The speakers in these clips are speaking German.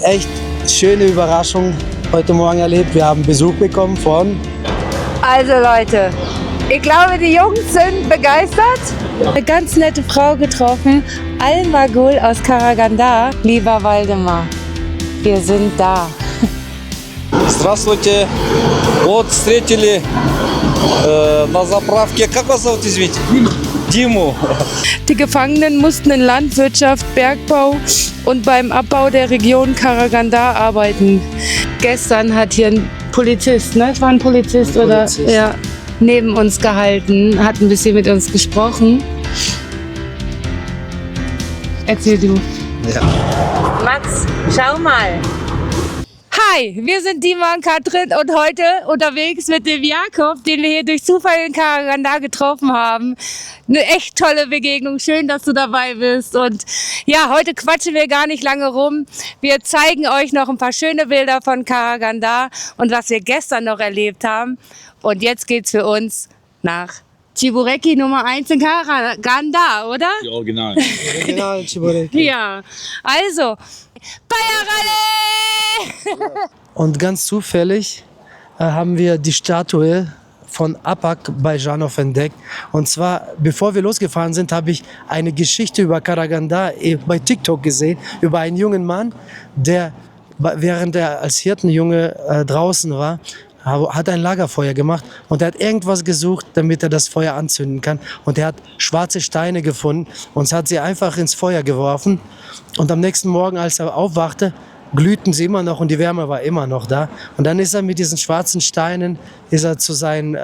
echt schöne Überraschung heute Morgen erlebt. Wir haben Besuch bekommen von... Also Leute, ich glaube, die Jungs sind begeistert. Eine ganz nette Frau getroffen, Al-Magul aus Karaganda. Lieber Waldemar, wir sind da. Здравствуйте. Вот встретили на заправке. Как вас зовут, извините? Диму. Die Gefangenen mussten in Landwirtschaft, Bergbau und beim Abbau der Region Karaganda arbeiten. Gestern hat hier ein Polizist, ne? Es war ein Polizist, oder? Ja, neben uns gehalten, hat ein bisschen mit uns gesprochen. Erzähl du. Ja. Max, schau mal. Hi, wir sind Dima und Katrin und heute unterwegs mit dem Jakob, den wir hier durch Zufall in Karaganda getroffen haben. Eine echt tolle Begegnung, schön, dass du dabei bist. Und ja, heute quatschen wir gar nicht lange rum. Wir zeigen euch noch ein paar schöne Bilder von Karaganda und was wir gestern noch erlebt haben. Und jetzt geht's für uns nach Chibureki Nummer 1 in Karaganda, oder? Die Original. Original Chibureki. Ja, also, Bayerale! Und ganz zufällig haben wir die Statue von Apak Bajanow entdeckt. Und zwar, bevor wir losgefahren sind, habe ich eine Geschichte über Karaganda bei TikTok gesehen, über einen jungen Mann, der, während er als Hirtenjunge draußen war, hat ein Lagerfeuer gemacht und er hat irgendwas gesucht, damit er das Feuer anzünden kann. Und er hat schwarze Steine gefunden und hat sie einfach ins Feuer geworfen. Und am nächsten Morgen, als er aufwachte, glühten sie immer noch und die Wärme war immer noch da. Und dann ist er mit diesen schwarzen Steinen zu seinen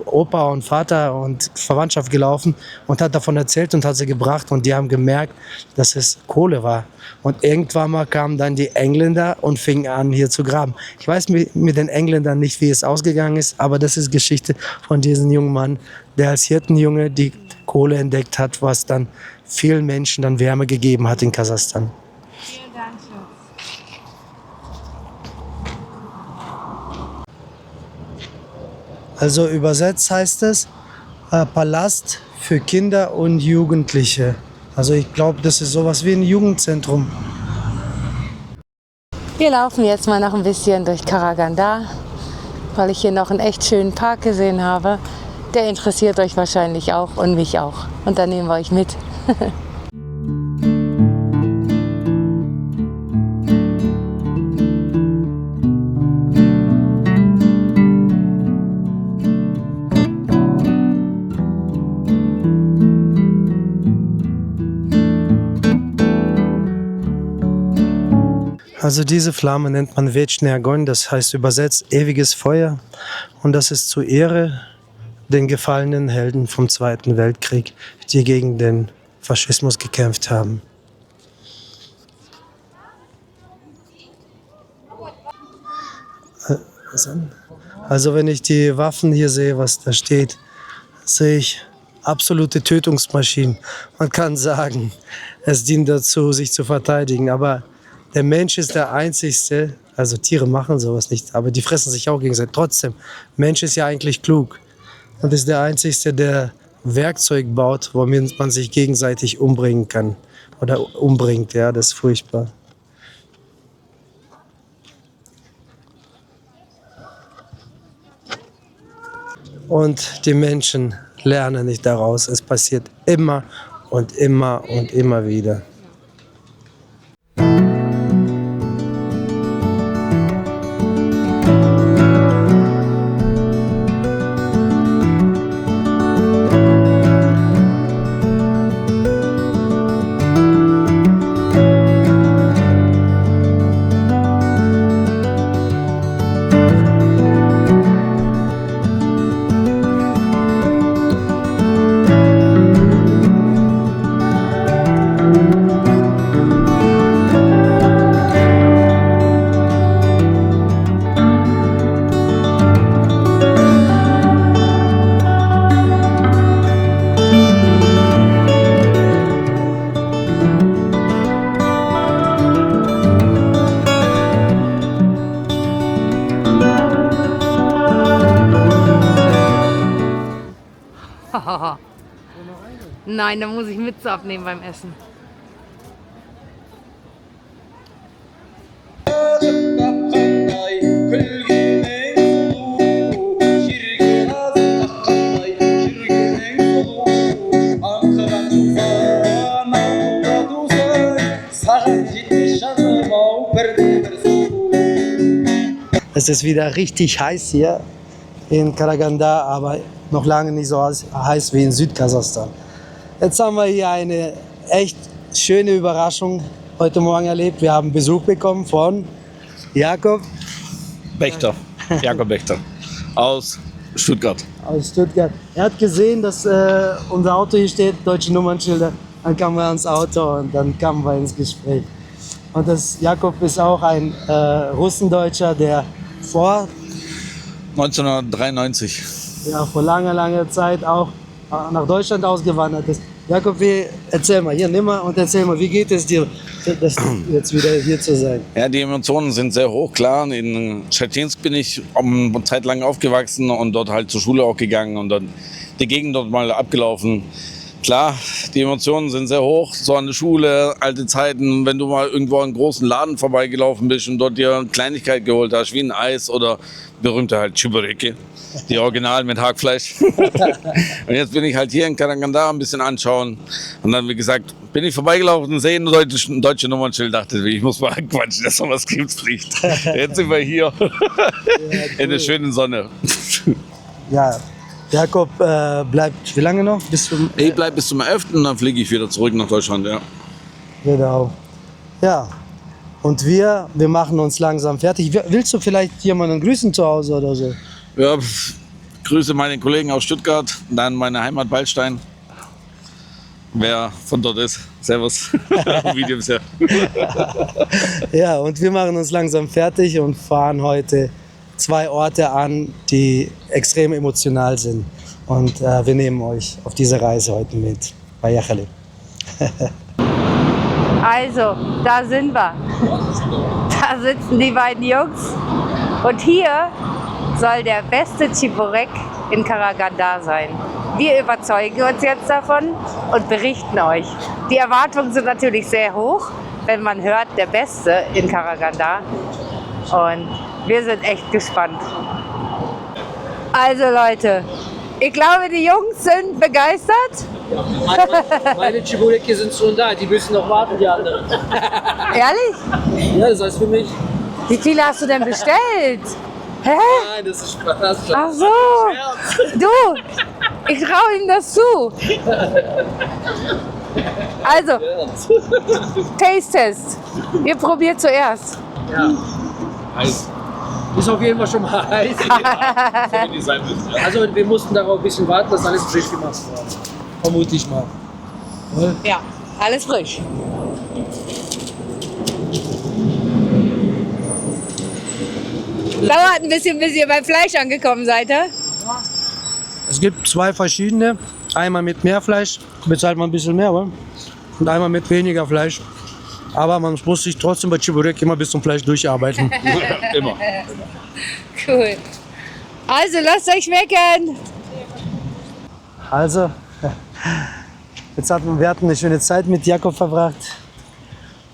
Opa und Vater und Verwandtschaft gelaufen und hat davon erzählt und hat sie gebracht. Und die haben gemerkt, dass es Kohle war. Und irgendwann mal kamen dann die Engländer und fingen an, hier zu graben. Ich weiß mit den Engländern nicht, wie es ausgegangen ist, aber das ist Geschichte von diesem jungen Mann, der als Hirtenjunge die Kohle entdeckt hat, was dann vielen Menschen dann Wärme gegeben hat in Kasachstan. Vielen Dank, Schatz. Also übersetzt heißt es Palast für Kinder und Jugendliche. Also ich glaube, das ist sowas wie ein Jugendzentrum. Wir laufen jetzt mal noch ein bisschen durch Karaganda, weil ich hier noch einen echt schönen Park gesehen habe. Der interessiert euch wahrscheinlich auch und mich auch. Und dann nehmen wir euch mit. Also diese Flamme nennt man Вечный огонь, das heißt übersetzt ewiges Feuer. Und das ist zur Ehre den gefallenen Helden vom Zweiten Weltkrieg, die gegen den Faschismus gekämpft haben. Also wenn ich die Waffen hier sehe, was da steht, sehe ich absolute Tötungsmaschinen. Man kann sagen, es dient dazu, sich zu verteidigen, aber der Mensch ist der Einzigste, also Tiere machen sowas nicht, aber die fressen sich auch gegenseitig. Trotzdem, Mensch ist ja eigentlich klug und ist der Einzigste, der Werkzeug baut, womit man sich gegenseitig umbringen kann oder umbringt. Ja, das ist furchtbar. Und die Menschen lernen nicht daraus. Es passiert immer und immer und immer wieder. Nein, da muss ich Mütze abnehmen beim Essen. Es ist wieder richtig heiß hier in Karaganda, aber noch lange nicht so heiß wie in Südkasachstan. Jetzt haben wir hier eine echt schöne Überraschung heute Morgen erlebt. Wir haben Besuch bekommen von Jakob Bechter, Jakob Bechter aus Stuttgart. aus Stuttgart. Er hat gesehen, dass unser Auto hier steht, deutsche Nummernschilder. Dann kamen wir ans Auto und dann kamen wir ins Gespräch. Und Jakob ist auch ein Russendeutscher, der vor 1993. vor langer Zeit auch nach Deutschland ausgewandert ist. Jakob, erzähl mal, hier nimm mal und erzähl mal, wie geht es dir, jetzt wieder hier zu sein? Ja, die Emotionen sind sehr hoch, klar. In Tschetschensk bin ich eine Zeit lang aufgewachsen und dort halt zur Schule auch gegangen und dann die Gegend dort mal abgelaufen. Klar, die Emotionen sind sehr hoch, so an der Schule, alte Zeiten, wenn du mal irgendwo an einen großen Laden vorbeigelaufen bist und dort dir eine Kleinigkeit geholt hast, wie ein Eis oder berühmte halt Tschibureki, die Original mit Hackfleisch. Und jetzt bin ich halt hier in Karaganda ein bisschen anschauen und dann, wie gesagt, bin ich vorbeigelaufen und sehe ein deutsche Nummernschild, dachte ich muss mal quatschen, dass sowas gibt's nicht. Jetzt sind wir hier in der schönen Sonne. Ja, Jakob bleibt wie lange noch? Ich bleibe bis zum 11. und dann fliege ich wieder zurück nach Deutschland, ja. Genau. Ja, und wir machen uns langsam fertig. Willst du vielleicht jemanden grüßen zu Hause oder so? Ja, grüße meine Kollegen aus Stuttgart, dann meine Heimat Ballstein. Wer von dort ist, servus. Video bisher. Ja, und wir machen uns langsam fertig und fahren heute 2 Orte an, die extrem emotional sind. Und wir nehmen euch auf diese Reise heute mit bei Yachale. Also, da sind wir. Da sitzen die beiden Jungs. Und hier soll der beste Tschiburek in Karaganda sein. Wir überzeugen uns jetzt davon und berichten euch. Die Erwartungen sind natürlich sehr hoch, wenn man hört, der Beste in Karaganda. Und wir sind echt gespannt. Also Leute, ich glaube, die Jungs sind begeistert. Meine Tschibureki sind schon da, die müssen noch warten, die anderen. Ehrlich? Ja, das heißt für mich. Wie viele hast du denn bestellt? Hä? Nein, das ist Spaß. Ach so. Du, ich traue ihm das zu. Also, Taste-Test. Ihr probiert zuerst. Ja. Heiß. Ist auf jeden Fall schon mal heiß. Also wir mussten darauf ein bisschen warten, dass alles frisch gemacht wird. Vermute ich mal. Ja, alles frisch. Dauert ein bisschen, bis ihr beim Fleisch angekommen seid, ne? Es gibt 2 verschiedene. Einmal mit mehr Fleisch, bezahlt man ein bisschen mehr, oder? Und einmal mit weniger Fleisch. Aber man muss sich trotzdem bei Tschiburek immer bis zum Fleisch durcharbeiten. Immer. Cool. Also, lasst euch schmecken. Also, wir hatten eine schöne Zeit mit Jakob verbracht.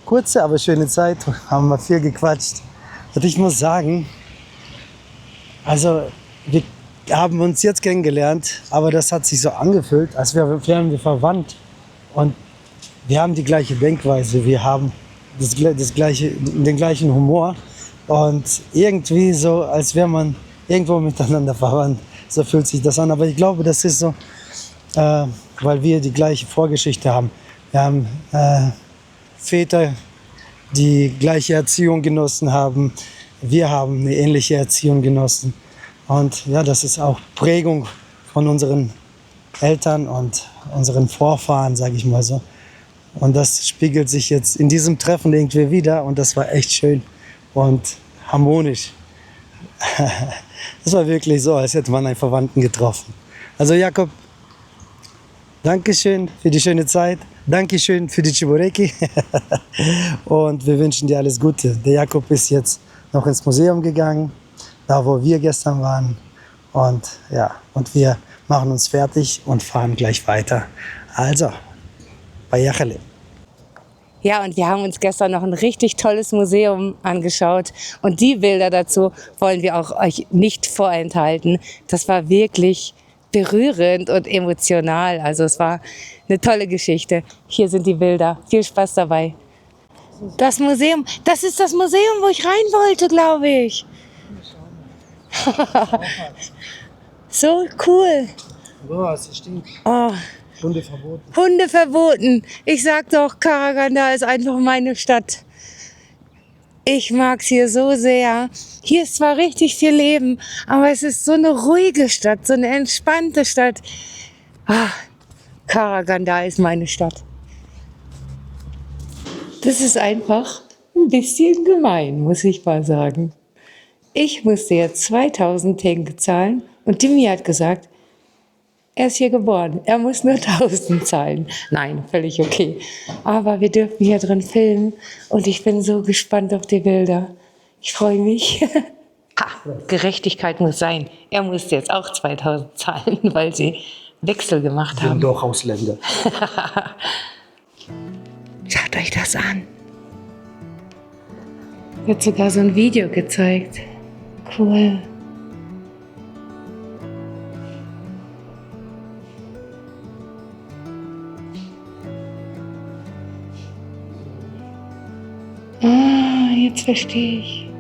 Kurze, aber schöne Zeit. Haben wir viel gequatscht. Und ich muss sagen, also wir haben uns jetzt kennengelernt, aber das hat sich so angefühlt, als wären wir verwandt. Und wir haben die gleiche Denkweise, wir haben den gleichen Humor. Und irgendwie so, als wäre man irgendwo miteinander verwandt. So fühlt sich das an. Aber ich glaube, das ist so, weil wir die gleiche Vorgeschichte haben. Wir haben Väter, die gleiche Erziehung genossen haben. Wir haben eine ähnliche Erziehung genossen. Und ja, das ist auch Prägung von unseren Eltern und unseren Vorfahren, sage ich mal so. Und das spiegelt sich jetzt in diesem Treffen irgendwie wieder. Und das war echt schön und harmonisch. Das war wirklich so, als hätte man einen Verwandten getroffen. Also Jakob, Dankeschön für die schöne Zeit. Dankeschön für die Tschibureki. Und wir wünschen dir alles Gute. Der Jakob ist jetzt noch ins Museum gegangen, da wo wir gestern waren. Und ja, und wir machen uns fertig und fahren gleich weiter. Also, bei Yachale. Ja, und wir haben uns gestern noch ein richtig tolles Museum angeschaut. Und die Bilder dazu wollen wir auch euch nicht vorenthalten. Das war wirklich berührend und emotional. Also es war eine tolle Geschichte. Hier sind die Bilder. Viel Spaß dabei. Das Museum, das ist das Museum, wo ich rein wollte, glaube ich. So cool. Boah, es stinkt. Oh, Hunde verboten. Hunde verboten. Ich sag doch, Karaganda ist einfach meine Stadt. Ich mag's hier so sehr. Hier ist zwar richtig viel Leben, aber es ist so eine ruhige Stadt, so eine entspannte Stadt. Ah, Karaganda ist meine Stadt. Das ist einfach ein bisschen gemein, muss ich mal sagen. Ich musste jetzt 2000 Tenge zahlen und Dimi hat gesagt, er ist hier geboren, er muss nur 1000 zahlen. Nein, völlig okay. Aber wir dürfen hier drin filmen und ich bin so gespannt auf die Bilder. Ich freue mich. Ha, Gerechtigkeit muss sein. Er musste jetzt auch 2000 zahlen, weil sie Wechsel gemacht haben. Doch Ausländer. Schaut euch das an. Wird sogar so ein Video gezeigt. Cool. Ah, jetzt verstehe ich.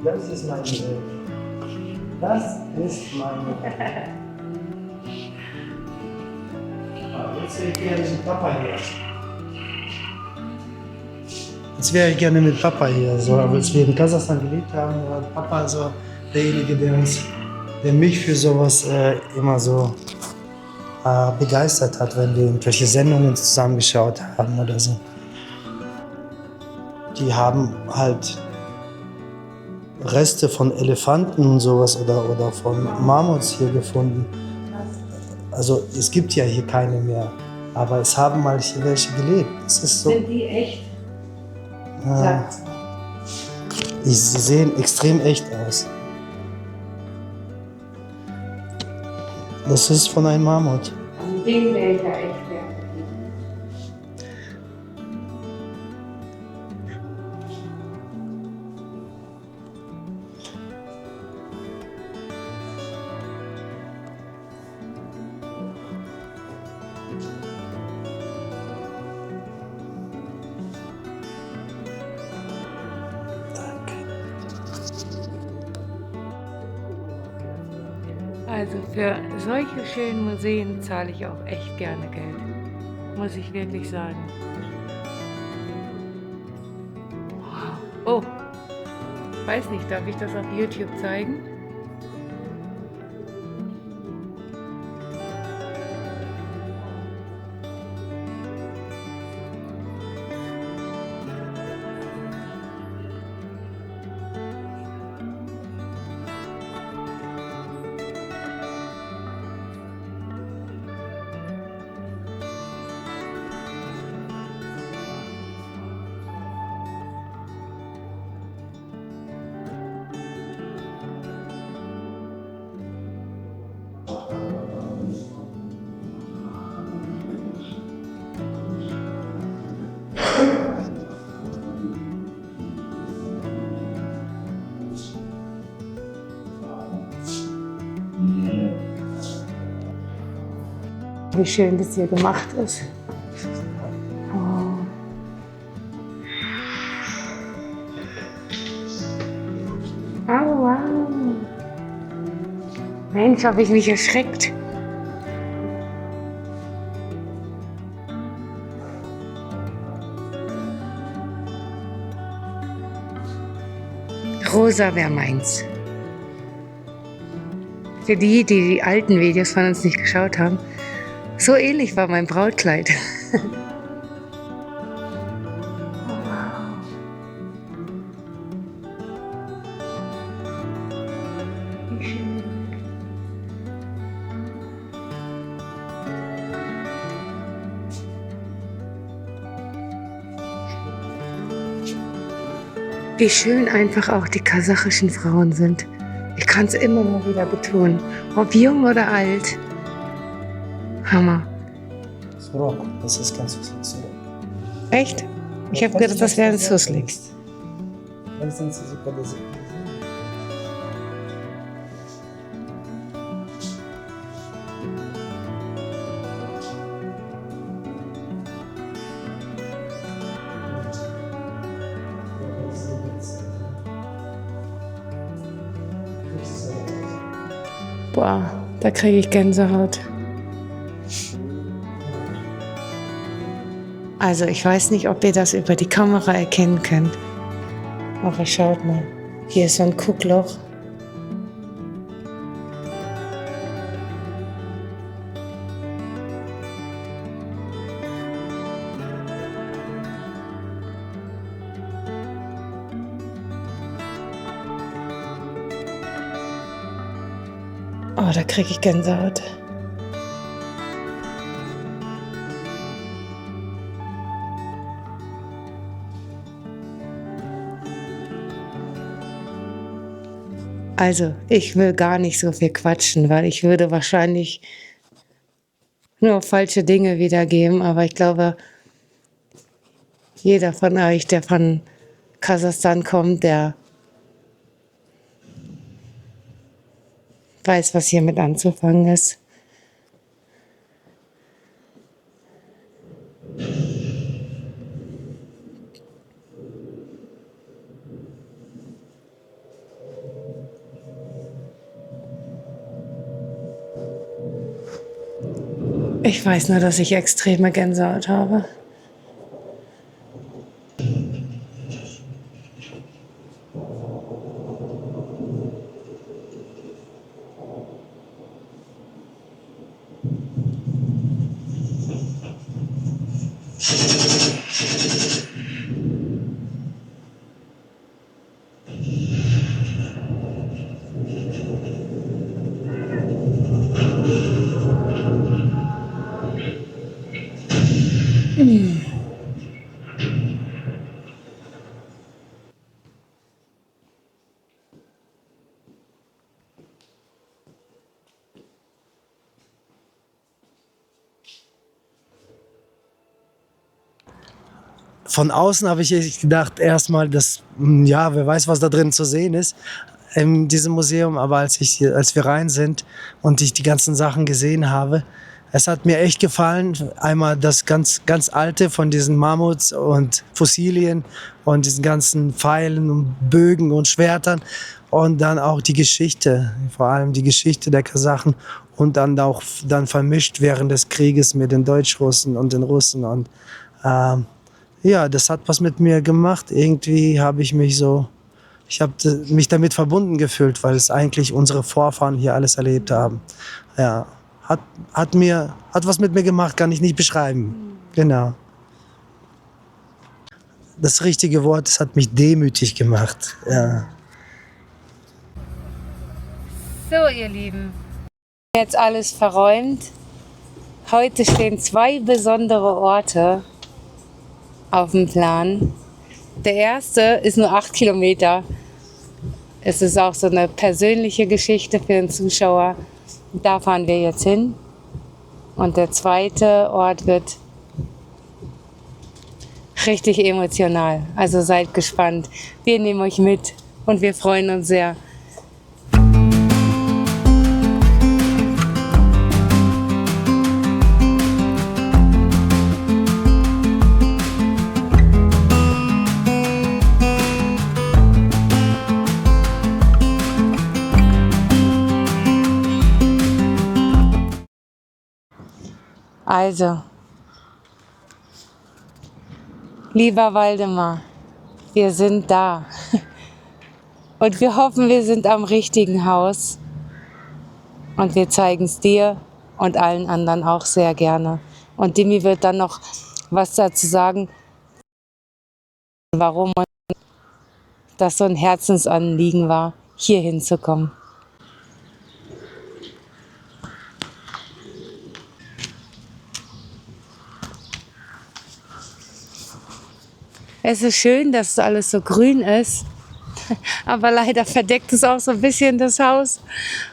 Das ist meine Welt. Das ist meine Welt. Jetzt wäre ich gerne mit Papa hier. Jetzt wäre ich gerne mit Papa hier. So, als wir in Kasachstan gelebt haben, war Papa so derjenige, der mich für sowas immer so begeistert hat, wenn wir irgendwelche Sendungen zusammengeschaut haben oder so. Die haben halt Reste von Elefanten und sowas oder von Mammuts hier gefunden. Also es gibt ja hier keine mehr, aber es haben mal hier welche gelebt. Es ist so. Sind die echt? Sagt's. Sie sehen extrem echt aus. Das ist von einem Mammut. An dem wäre ich ja echt wert. Also für solche schönen Museen zahle ich auch echt gerne Geld, muss ich wirklich sagen. Oh, weiß nicht, darf ich das auf YouTube zeigen? Wie schön das hier gemacht ist. Oh. Oh, wow. Mensch, habe ich mich erschreckt. Rosa wäre meins. Für die, die die alten Videos von uns nicht geschaut haben, so ähnlich war mein Brautkleid. Wie schön einfach auch die kasachischen Frauen sind. Ich kann es immer nur wieder betonen, ob jung oder alt. Hammer. Сурок, das ist ganz Сурok. Echt? Ich habe gedacht, das wäre ein Suslik. Boah, da kriege ich Gänsehaut. Also ich weiß nicht, ob ihr das über die Kamera erkennen könnt. Aber schaut mal, hier ist so ein Guckloch. Oh, da kriege ich Gänsehaut. Also, ich will gar nicht so viel quatschen, weil ich würde wahrscheinlich nur falsche Dinge wiedergeben, aber ich glaube, jeder von euch, der von Kasachstan kommt, der weiß, was hiermit anzufangen ist. Ich weiß nur, dass ich extreme Gänsehaut habe. Von außen habe ich echt gedacht, erstmal, dass, ja, wer weiß, was da drin zu sehen ist in diesem Museum. Aber als wir rein sind und ich die ganzen Sachen gesehen habe, es hat mir echt gefallen. Einmal das ganz, ganz alte von diesen Mammuts und Fossilien und diesen ganzen Pfeilen und Bögen und Schwertern. Und dann auch die Geschichte, vor allem die Geschichte der Kasachen und dann auch dann vermischt während des Krieges mit den Deutschrussen und den Russen. Und ja, das hat was mit mir gemacht. Irgendwie habe ich mich mich damit verbunden gefühlt, weil es eigentlich unsere Vorfahren hier alles erlebt haben. Ja, hat was mit mir gemacht, kann ich nicht beschreiben. Genau. Das richtige Wort, es hat mich demütig gemacht. Ja. So, ihr Lieben. Jetzt alles verräumt. Heute stehen 2 besondere Orte auf dem Plan. Der erste ist nur 8 Kilometer. Es ist auch so eine persönliche Geschichte für den Zuschauer. Da fahren wir jetzt hin. Und der zweite Ort wird richtig emotional. Also seid gespannt. Wir nehmen euch mit und wir freuen uns sehr. Also, lieber Waldemar, wir sind da. Und wir hoffen, wir sind am richtigen Haus. Und wir zeigen es dir und allen anderen auch sehr gerne. Und Dimi wird dann noch was dazu sagen, warum das so ein Herzensanliegen war, hier hinzukommen. Es ist schön, dass alles so grün ist, aber leider verdeckt es auch so ein bisschen das Haus,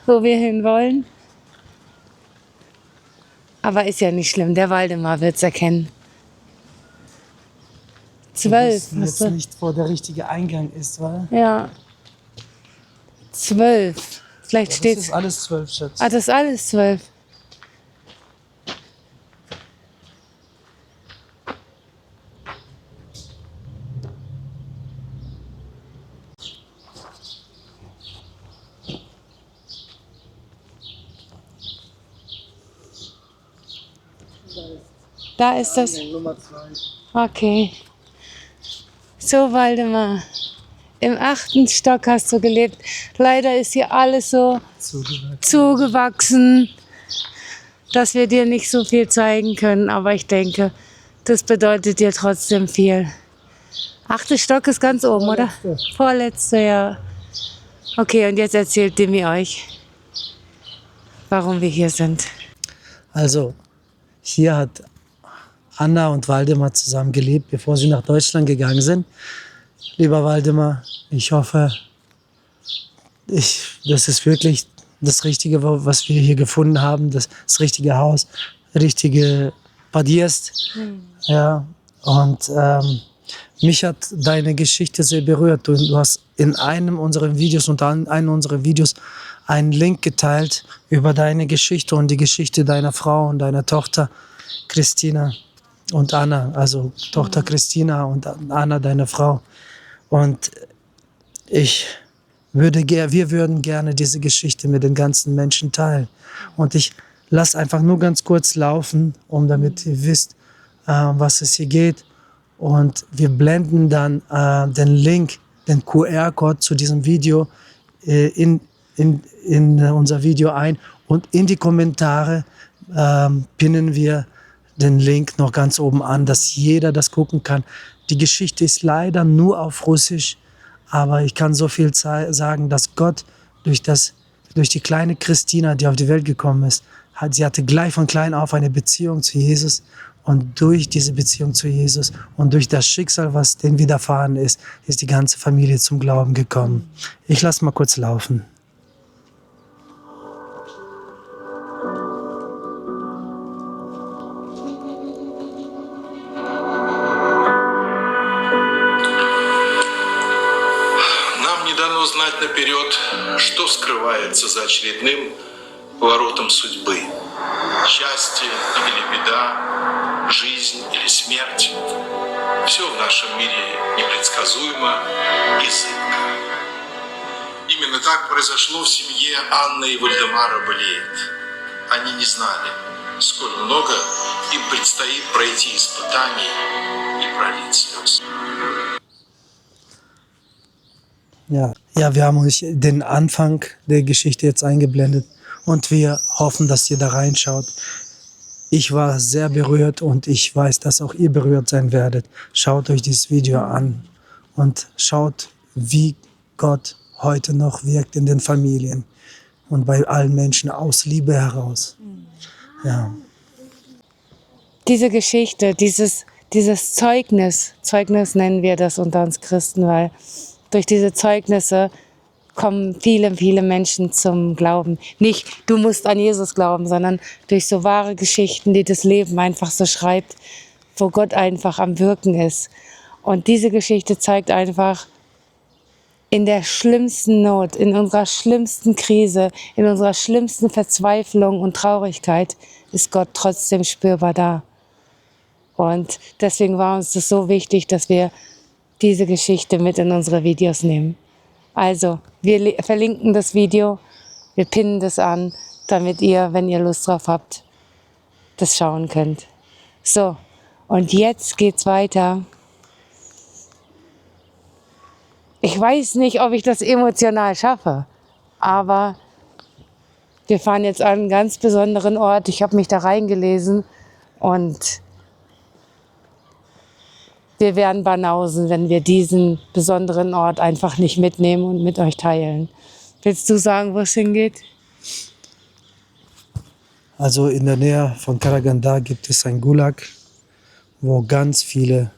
wo wir hinwollen. Aber ist ja nicht schlimm, der Waldemar wird es erkennen. 12. Wir wissen jetzt nicht, wo der richtige Eingang ist, weil Ja. 12. Vielleicht das steht ist alles 12, Schatz. Ah, das ist alles 12. Da ist das. Nummer 2. Okay. So, Waldemar. Im 8. Stock hast du gelebt. Leider ist hier alles so zugewachsen, dass wir dir nicht so viel zeigen können. Aber ich denke, das bedeutet dir trotzdem viel. 8. Stock ist ganz oben, oder? Vorletzte, ja. Okay, und jetzt erzählt Dimi euch, warum wir hier sind. Also, hier hat Anna und Waldemar zusammen gelebt, bevor sie nach Deutschland gegangen sind. Lieber Waldemar, ich hoffe, das ist wirklich das Richtige, was wir hier gefunden haben, das richtige Haus, richtige Podjest. Ja, und mich hat deine Geschichte sehr berührt. Du hast in einem unserer Videos, unter einem unserer Videos, einen Link geteilt über deine Geschichte und die Geschichte deiner Frau und deiner Tochter Christina und Anna, also Tochter Christina und Anna, deine Frau. Und wir würden gerne diese Geschichte mit den ganzen Menschen teilen. Und ich lasse einfach nur ganz kurz laufen, damit ihr wisst, was es hier geht. Und wir blenden dann den Link, den QR-Code zu diesem Video in unser Video ein. Und in die Kommentare pinnen wir den Link noch ganz oben an, dass jeder das gucken kann. Die Geschichte ist leider nur auf Russisch, aber ich kann so viel sagen, dass Gott durch die kleine Christina, die auf die Welt gekommen ist, sie hatte gleich von klein auf eine Beziehung zu Jesus. Und durch diese Beziehung zu Jesus und durch das Schicksal, was denen widerfahren ist, ist die ganze Familie zum Glauben gekommen. Ich lasse mal kurz laufen. Нам не дано знать наперед, что скрывается за очередным поворотом судьбы. Счастье или беда, жизнь или смерть. Все в нашем мире непредсказуемо и зыбко. Именно так произошло в семье Анны и Вальдемара Болеет. Они не знали, сколь много им предстоит пройти испытаний и пролить слез. Ja, wir haben euch den Anfang der Geschichte jetzt eingeblendet und wir hoffen, dass ihr da reinschaut. Ich war sehr berührt und ich weiß, dass auch ihr berührt sein werdet. Schaut euch dieses Video an und schaut, wie Gott heute noch wirkt in den Familien und bei allen Menschen aus Liebe heraus. Ja. Diese Geschichte, dieses Zeugnis nennen wir das unter uns Christen, weil durch diese Zeugnisse kommen viele, viele Menschen zum Glauben. Nicht, du musst an Jesus glauben, sondern durch so wahre Geschichten, die das Leben einfach so schreibt, wo Gott einfach am Wirken ist. Und diese Geschichte zeigt einfach, in der schlimmsten Not, in unserer schlimmsten Krise, in unserer schlimmsten Verzweiflung und Traurigkeit ist Gott trotzdem spürbar da. Und deswegen war uns das so wichtig, dass wir diese Geschichte mit in unsere Videos nehmen. Also, wir verlinken das Video, wir pinnen das an, damit ihr, wenn ihr Lust drauf habt, das schauen könnt. So, und jetzt geht's weiter. Ich weiß nicht, ob ich das emotional schaffe, aber wir fahren jetzt an einen ganz besonderen Ort. Ich habe mich da reingelesen und wir werden banausen, wenn wir diesen besonderen Ort einfach nicht mitnehmen und mit euch teilen. Willst du sagen, wo es hingeht? Also in der Nähe von Karaganda gibt es ein Gulag, wo ganz viele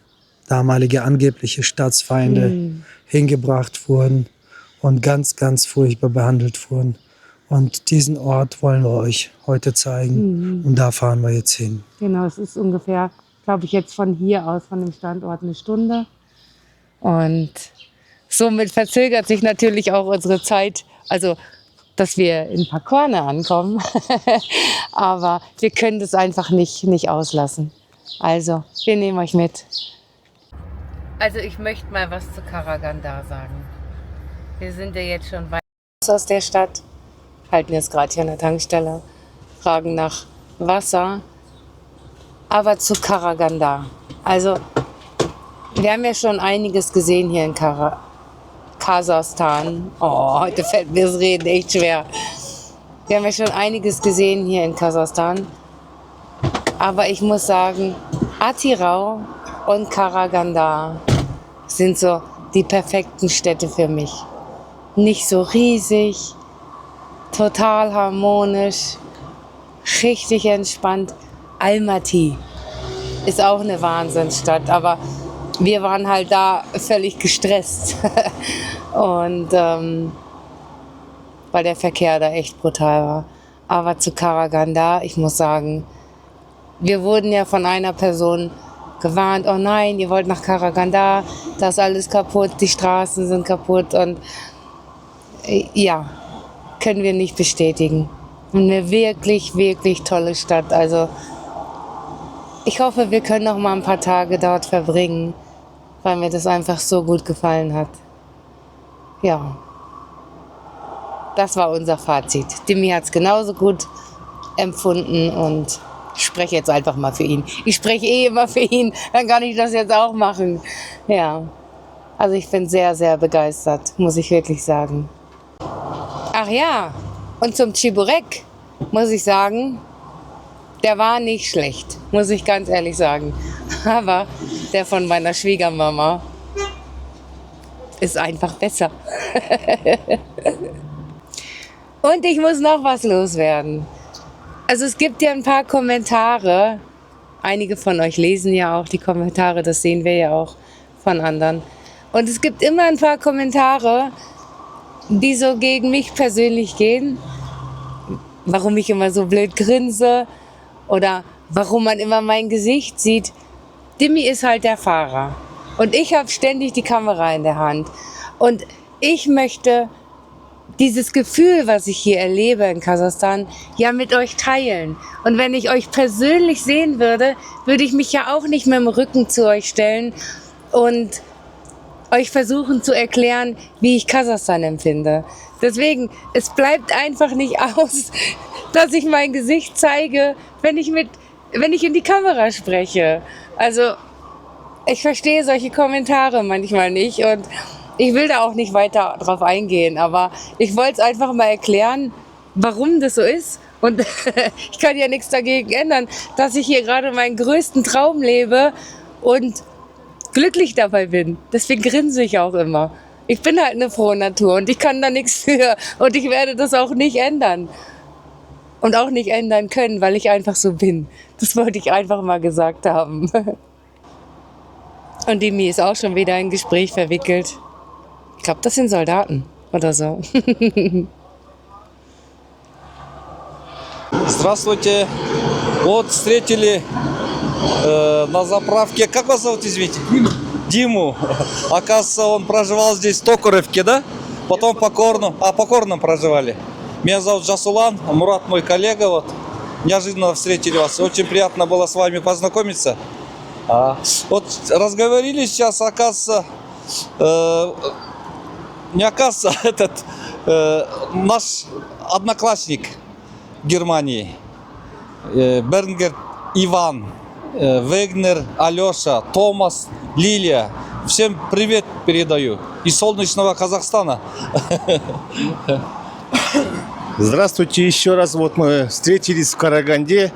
damalige angebliche Staatsfeinde hingebracht wurden und ganz, ganz furchtbar behandelt wurden. Und diesen Ort wollen wir euch heute zeigen und da fahren wir jetzt hin. Genau, es ist ungefähr, glaube ich, jetzt von hier aus, von dem Standort, eine Stunde. Und somit verzögert sich natürlich auch unsere Zeit, also dass wir in Pakorne ankommen. Aber wir können das einfach nicht auslassen. Also, wir nehmen euch mit. Also ich möchte mal was zu Karaganda sagen. Wir sind ja jetzt schon weit aus der Stadt, halten jetzt gerade hier an der Tankstelle, fragen nach Wasser. Aber zu Karaganda. Also, wir haben ja schon einiges gesehen hier in Kasachstan. Oh, heute fällt mir das Reden echt schwer. Wir haben ja schon einiges gesehen hier in Kasachstan. Aber ich muss sagen, Atirau und Karaganda sind so die perfekten Städte für mich. Nicht so riesig, total harmonisch, richtig entspannt. Almaty ist auch eine Wahnsinnsstadt, aber wir waren halt da völlig gestresst. Und weil der Verkehr da echt brutal war. Aber zu Karaganda, ich muss sagen, wir wurden ja von einer Person gewarnt, oh nein, ihr wollt nach Karaganda, da ist alles kaputt, die Straßen sind kaputt und ja, können wir nicht bestätigen. Eine wirklich, wirklich tolle Stadt. Also ich hoffe, wir können noch mal ein paar Tage dort verbringen, weil mir das einfach so gut gefallen hat. Ja, das war unser Fazit. Dimi hat es genauso gut empfunden und ich spreche jetzt einfach mal für ihn. Ich spreche immer für ihn, dann kann ich das jetzt auch machen. Ja, also ich bin sehr, sehr begeistert, muss ich wirklich sagen. Ach ja, und zum Chiburek muss ich sagen, der war nicht schlecht, muss ich ganz ehrlich sagen. Aber der von meiner Schwiegermama ist einfach besser. Und ich muss noch was loswerden. Also es gibt ja ein paar Kommentare. Einige von euch lesen ja auch die Kommentare, das sehen wir ja auch von anderen. Und es gibt immer ein paar Kommentare, die so gegen mich persönlich gehen. Warum ich immer so blöd grinse oder warum man immer mein Gesicht sieht. Dimi ist halt der Fahrer und ich habe ständig die Kamera in der Hand. Und ich möchte dieses Gefühl, was ich hier erlebe in Kasachstan, ja mit euch teilen. Und wenn ich euch persönlich sehen würde, würde ich mich ja auch nicht mit dem Rücken zu euch stellen und euch versuchen zu erklären, wie ich Kasachstan empfinde. Deswegen, es bleibt einfach nicht aus, dass ich mein Gesicht zeige, wenn ich in die Kamera spreche. Also, ich verstehe solche Kommentare manchmal nicht und ich will da auch nicht weiter drauf eingehen, aber ich wollte es einfach mal erklären, warum das so ist. Und ich kann ja nichts dagegen ändern, dass ich hier gerade meinen größten Traum lebe und glücklich dabei bin. Deswegen grinse ich auch immer. Ich bin halt eine frohe Natur und ich kann da nichts für und ich werde das auch nicht ändern. Und auch nicht ändern können, weil ich einfach so bin. Das wollte ich einfach mal gesagt haben. Und Dimi ist auch schon wieder in ein Gespräch verwickelt. Ich glaube, das sind Soldaten oder so. Здравствуйте. Вот встретили на заправке. Как вас зовут, извините? Диму. Оказывается, он проживал здесь в Токаревке, да? Потом по Корном проживали. Меня зовут Жасулан, Мурат мой коллега. Вот. Неожиданно встретили вас. Очень приятно было с вами познакомиться. Вот разговорились сейчас, оказывается, не оказывается, наш одноклассник в Германии, Бернгер Иван, Вегнер, Алеша, Томас, Лилия. Всем привет передаю из солнечного Казахстана. Здравствуйте еще раз. Вот мы встретились в Караганде.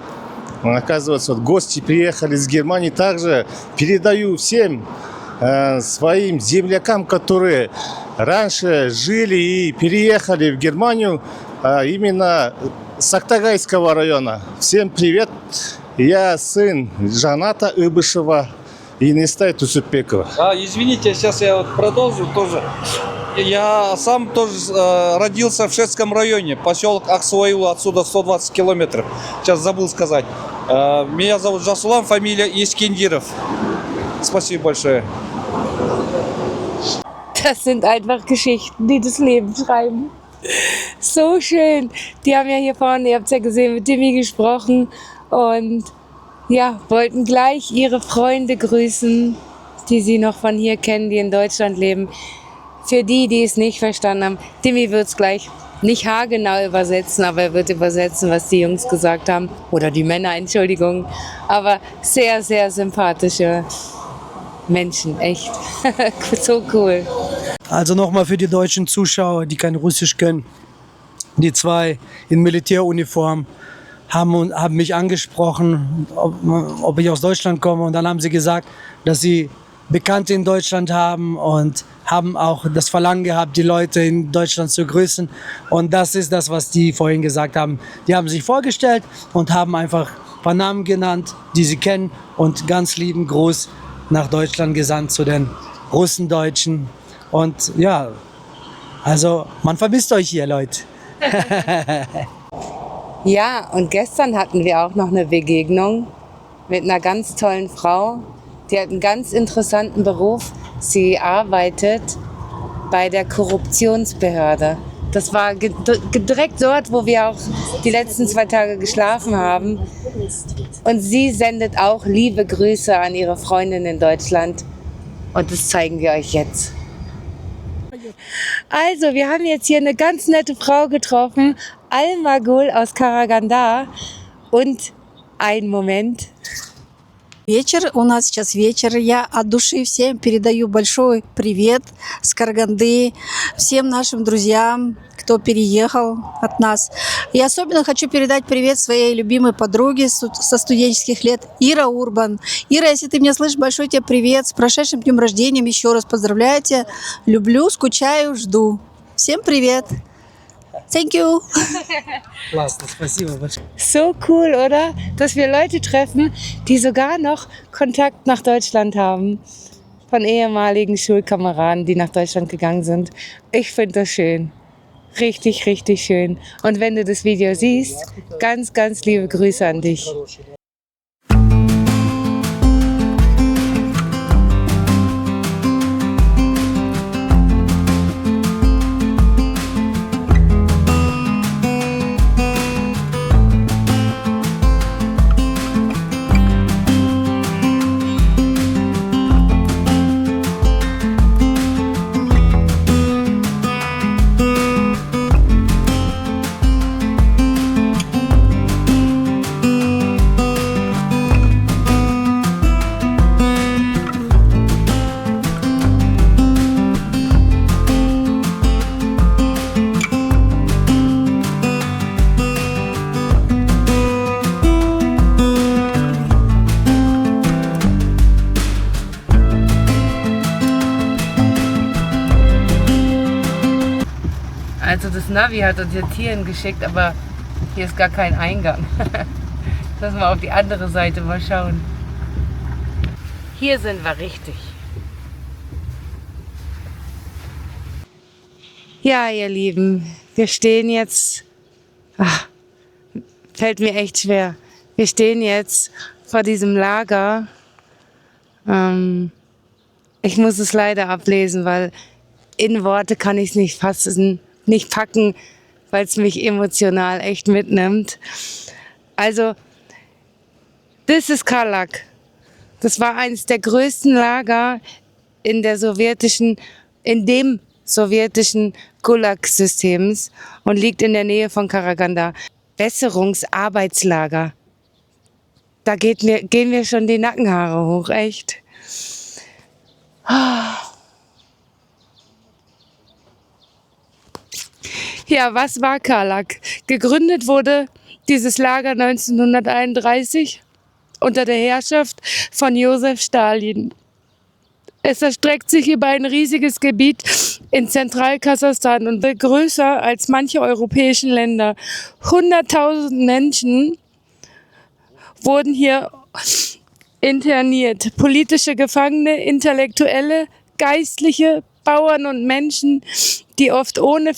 Оказывается, вот гости приехали из Германии. Также передаю всем своим землякам, которые раньше жили и переехали в Германию, именно с Актагайского района. Всем привет. Я сын Жаната Ибышева и Нестай Тусупекова. Извините, сейчас я вот продолжу тоже. Я сам тоже родился в Шетском районе, поселок Аксуаил, отсюда 120 километров. Сейчас забыл сказать. Меня зовут Жасулан, фамилия Искендиров. Спасибо большое. Das sind einfach Geschichten, die das Leben schreiben. So schön. Die haben ja hier vorne, ihr habt es ja gesehen, mit Dimi gesprochen und ja, wollten gleich ihre Freunde grüßen, die sie noch von hier kennen, die in Deutschland leben. Für die, die es nicht verstanden haben, Dimi wird es gleich nicht haargenau übersetzen, aber er wird übersetzen, was die Jungs gesagt haben. Oder die Männer, Entschuldigung. Aber sehr, sehr sympathische Menschen, echt. So cool. Also nochmal für die deutschen Zuschauer, die kein Russisch können. Die zwei in Militäruniform haben mich angesprochen, ob ich aus Deutschland komme. Und dann haben sie gesagt, dass sie Bekannte in Deutschland haben und haben auch das Verlangen gehabt, die Leute in Deutschland zu grüßen. Und das ist das, was die vorhin gesagt haben. Die haben sich vorgestellt und haben einfach ein paar Namen genannt, die sie kennen. Und ganz lieben Gruß nach Deutschland gesandt zu den Russendeutschen. Und ja, also man vermisst euch hier, Leute. Ja, und gestern hatten wir auch noch eine Begegnung mit einer ganz tollen Frau. Die hat einen ganz interessanten Beruf. Sie arbeitet bei der Korruptionsbehörde. Das war direkt dort, wo wir auch die letzten 2 Tage geschlafen haben. Und sie sendet auch liebe Grüße an ihre Freundin in Deutschland. Und das zeigen wir euch jetzt. Also, wir haben jetzt hier eine ganz nette Frau getroffen, Almagul aus Karaganda. Und einen Moment. Вечер, у нас сейчас вечер. Я от души всем передаю большой привет с Караганды, всем нашим друзьям, кто переехал от нас. И особенно хочу передать привет своей любимой подруге со студенческих лет, Ира Урбан. Ира, если ты меня слышишь, большой тебе привет. С прошедшим днем рождения еще раз поздравляю тебя. Люблю, скучаю, жду. Всем привет. Thank you. Klasse, спасибо большое. So cool, oder? Dass wir Leute treffen, die sogar noch Kontakt nach Deutschland haben. Von ehemaligen Schulkameraden, die nach Deutschland gegangen sind. Ich finde das schön. Richtig, richtig schön. Und wenn du das Video siehst, ganz, ganz liebe Grüße an dich. Also das Navi hat uns jetzt hierhin geschickt, aber hier ist gar kein Eingang. Lass mal auf die andere Seite mal schauen. Hier sind wir richtig. Ja, ihr Lieben, wir stehen jetzt, fällt mir echt schwer. Wir stehen jetzt vor diesem Lager. Ich muss es leider ablesen, weil in Worte kann ich es nicht fassen. Nicht packen, weil es mich emotional echt mitnimmt. Also, das ist Karlak. Das war eines der größten Lager in dem sowjetischen Gulag-Systems und liegt in der Nähe von Karaganda. Besserungsarbeitslager. Da gehen mir schon die Nackenhaare hoch, echt. Ja, was war Karlak? Gegründet wurde dieses Lager 1931 unter der Herrschaft von Josef Stalin. Es erstreckt sich über ein riesiges Gebiet in Zentralkasachstan und wird größer als manche europäischen Länder. 100.000 Menschen wurden hier interniert. Politische Gefangene, Intellektuelle, Geistliche, Bauern und Menschen, die oft ohne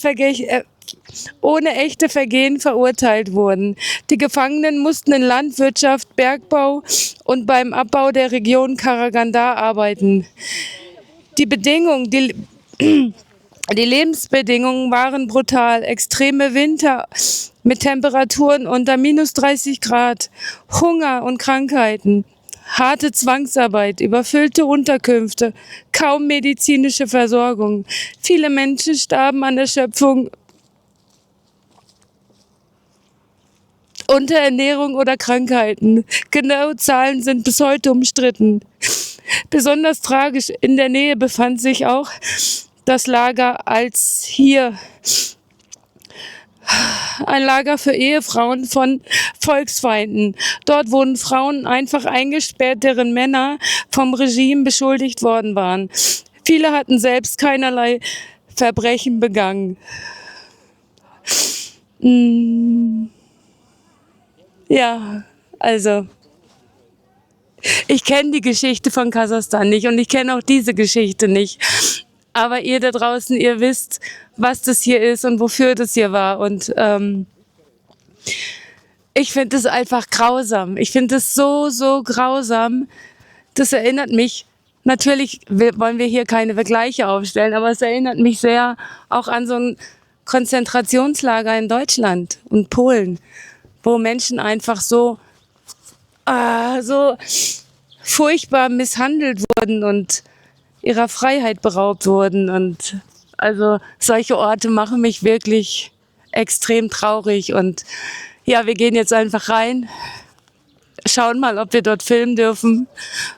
echte Vergehen verurteilt wurden. Die Gefangenen mussten in Landwirtschaft, Bergbau und beim Abbau der Region Karaganda arbeiten. Die Lebensbedingungen waren brutal. Extreme Winter mit Temperaturen unter -30 Grad, Hunger und Krankheiten, harte Zwangsarbeit, überfüllte Unterkünfte, kaum medizinische Versorgung. Viele Menschen starben an Erschöpfung Unterernährung oder Krankheiten. Genaue Zahlen sind bis heute umstritten. Besonders tragisch in der Nähe befand sich auch das Lager als hier ein Lager für Ehefrauen von Volksfeinden. Dort wurden Frauen einfach eingesperrt, deren Männer vom Regime beschuldigt worden waren. Viele hatten selbst keinerlei Verbrechen begangen. Ja, also ich kenne die Geschichte von Kasachstan nicht und ich kenne auch diese Geschichte nicht. Aber ihr da draußen, ihr wisst, was das hier ist und wofür das hier war. Und ich finde es einfach grausam. Ich finde es so, so grausam. Das erinnert mich, natürlich wollen wir hier keine Vergleiche aufstellen, aber es erinnert mich sehr auch an so ein Konzentrationslager in Deutschland und Polen, wo Menschen einfach so furchtbar misshandelt wurden und ihrer Freiheit beraubt wurden. Und also solche Orte machen mich wirklich extrem traurig. Und ja, wir gehen jetzt einfach rein, schauen mal, ob wir dort filmen dürfen.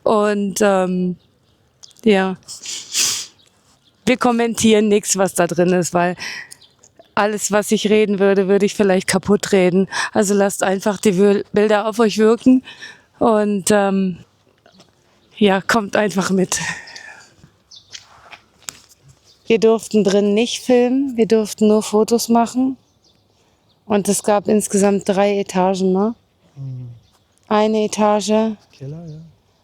Und ja, wir kommentieren nichts, was da drin ist, weil alles, was ich reden würde, würde ich vielleicht kaputt reden. Also lasst einfach die Bilder auf euch wirken und ja, kommt einfach mit. Wir durften drin nicht filmen, wir durften nur Fotos machen. Und es gab insgesamt 3 Etagen, ne? Eine Etage, Keller, ja.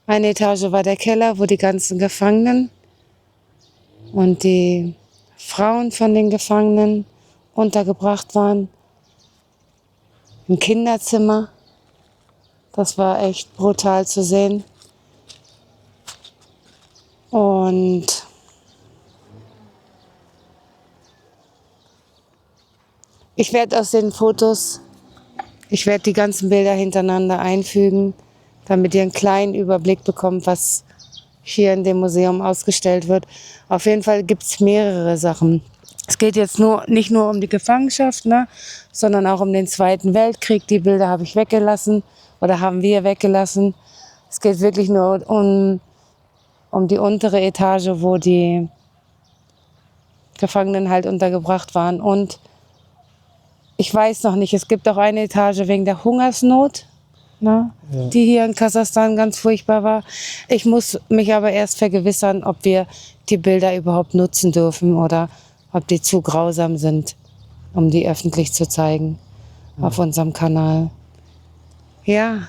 eine Etage war der Keller, wo die ganzen Gefangenen und die Frauen von den Gefangenen untergebracht waren. Im Kinderzimmer. Das war echt brutal zu sehen. Und ich werde aus den Fotos, ich werde die ganzen Bilder hintereinander einfügen, damit ihr einen kleinen Überblick bekommt, was hier in dem Museum ausgestellt wird. Auf jeden Fall gibt es mehrere Sachen. Es geht jetzt nicht nur um die Gefangenschaft, ne, sondern auch um den Zweiten Weltkrieg. Die Bilder habe ich weggelassen oder haben wir weggelassen. Es geht wirklich nur um die untere Etage, wo die Gefangenen halt untergebracht waren. Und ich weiß noch nicht, es gibt auch eine Etage wegen der Hungersnot, ne, Ja. die hier in Kasachstan ganz furchtbar war. Ich muss mich aber erst vergewissern, ob wir die Bilder überhaupt nutzen dürfen oder ob die zu grausam sind, um die öffentlich zu zeigen auf unserem Kanal. Ja,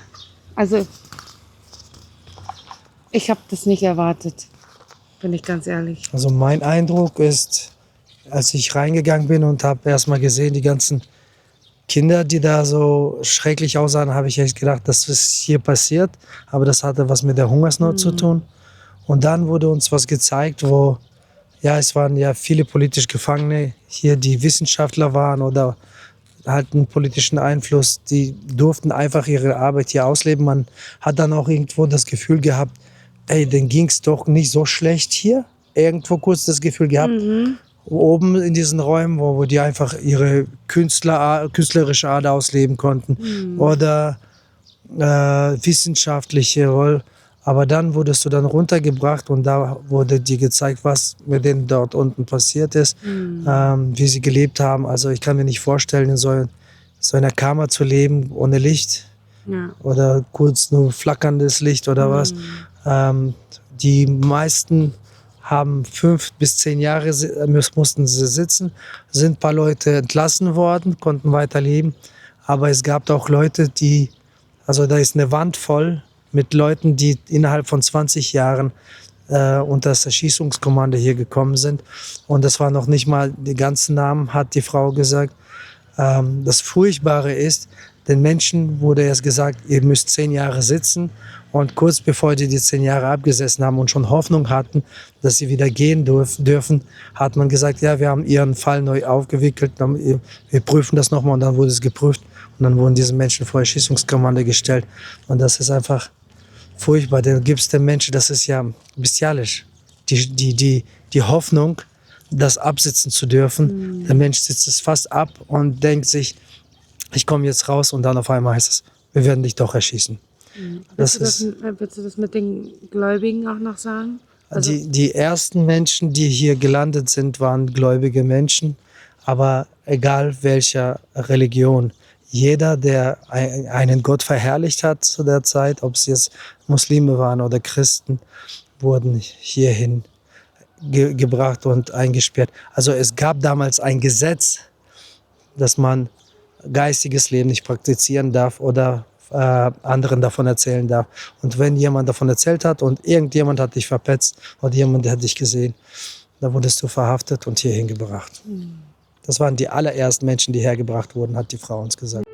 also ich habe das nicht erwartet, bin ich ganz ehrlich. Also mein Eindruck ist, als ich reingegangen bin und habe erstmal gesehen, die ganzen Kinder, die da so schrecklich aussahen, habe ich echt gedacht, das ist hier passiert. Aber das hatte was mit der Hungersnot zu tun. Und dann wurde uns was gezeigt, wo, ja, es waren ja viele politisch Gefangene hier, die Wissenschaftler waren oder halt einen politischen Einfluss. Die durften einfach ihre Arbeit hier ausleben. Man hat dann auch irgendwo das Gefühl gehabt, ey, denen ging es doch nicht so schlecht hier. Irgendwo kurz das Gefühl gehabt, oben in diesen Räumen, wo die einfach ihre künstlerische Art ausleben konnten oder wissenschaftliche. Aber dann wurdest du dann runtergebracht und da wurde dir gezeigt, was mit denen dort unten passiert ist, wie sie gelebt haben. Also ich kann mir nicht vorstellen, in so einer Kammer zu leben ohne Licht oder kurz nur flackerndes Licht oder was. Die meisten haben 5 bis 10 Jahre mussten sie sitzen, sind ein paar Leute entlassen worden, konnten weiterleben. Aber es gab auch Leute, also da ist eine Wand voll mit Leuten, die innerhalb von 20 Jahren unter das Erschießungskommando hier gekommen sind. Und das war noch nicht mal die ganzen Namen, hat die Frau gesagt. Das Furchtbare ist, den Menschen wurde erst gesagt, ihr müsst 10 Jahre sitzen. Und kurz bevor die 10 Jahre abgesessen haben und schon Hoffnung hatten, dass sie wieder gehen dürfen, hat man gesagt, ja, wir haben ihren Fall neu aufgewickelt, wir prüfen das nochmal und dann wurde es geprüft. Und dann wurden diese Menschen vor Erschießungskommando gestellt. Und das ist einfach furchtbar. Dann gibt es den Menschen, das ist ja bestialisch. Die Hoffnung, das absitzen zu dürfen. Der Mensch sitzt es fast ab und denkt sich, ich komme jetzt raus und dann auf einmal heißt es, wir werden dich doch erschießen. Willst du das mit den Gläubigen auch noch sagen? Also Die ersten Menschen, die hier gelandet sind, waren gläubige Menschen, aber egal welcher Religion. Jeder, der einen Gott verherrlicht hat zu der Zeit, ob es jetzt Muslime waren oder Christen, wurden hierhin gebracht und eingesperrt. Also es gab damals ein Gesetz, dass man geistiges Leben nicht praktizieren darf oder anderen davon erzählen darf. Und wenn jemand davon erzählt hat und irgendjemand hat dich verpetzt oder jemand hat dich gesehen, dann wurdest du verhaftet und hierhin gebracht. Das waren die allerersten Menschen, die hergebracht wurden, hat die Frau uns gesagt.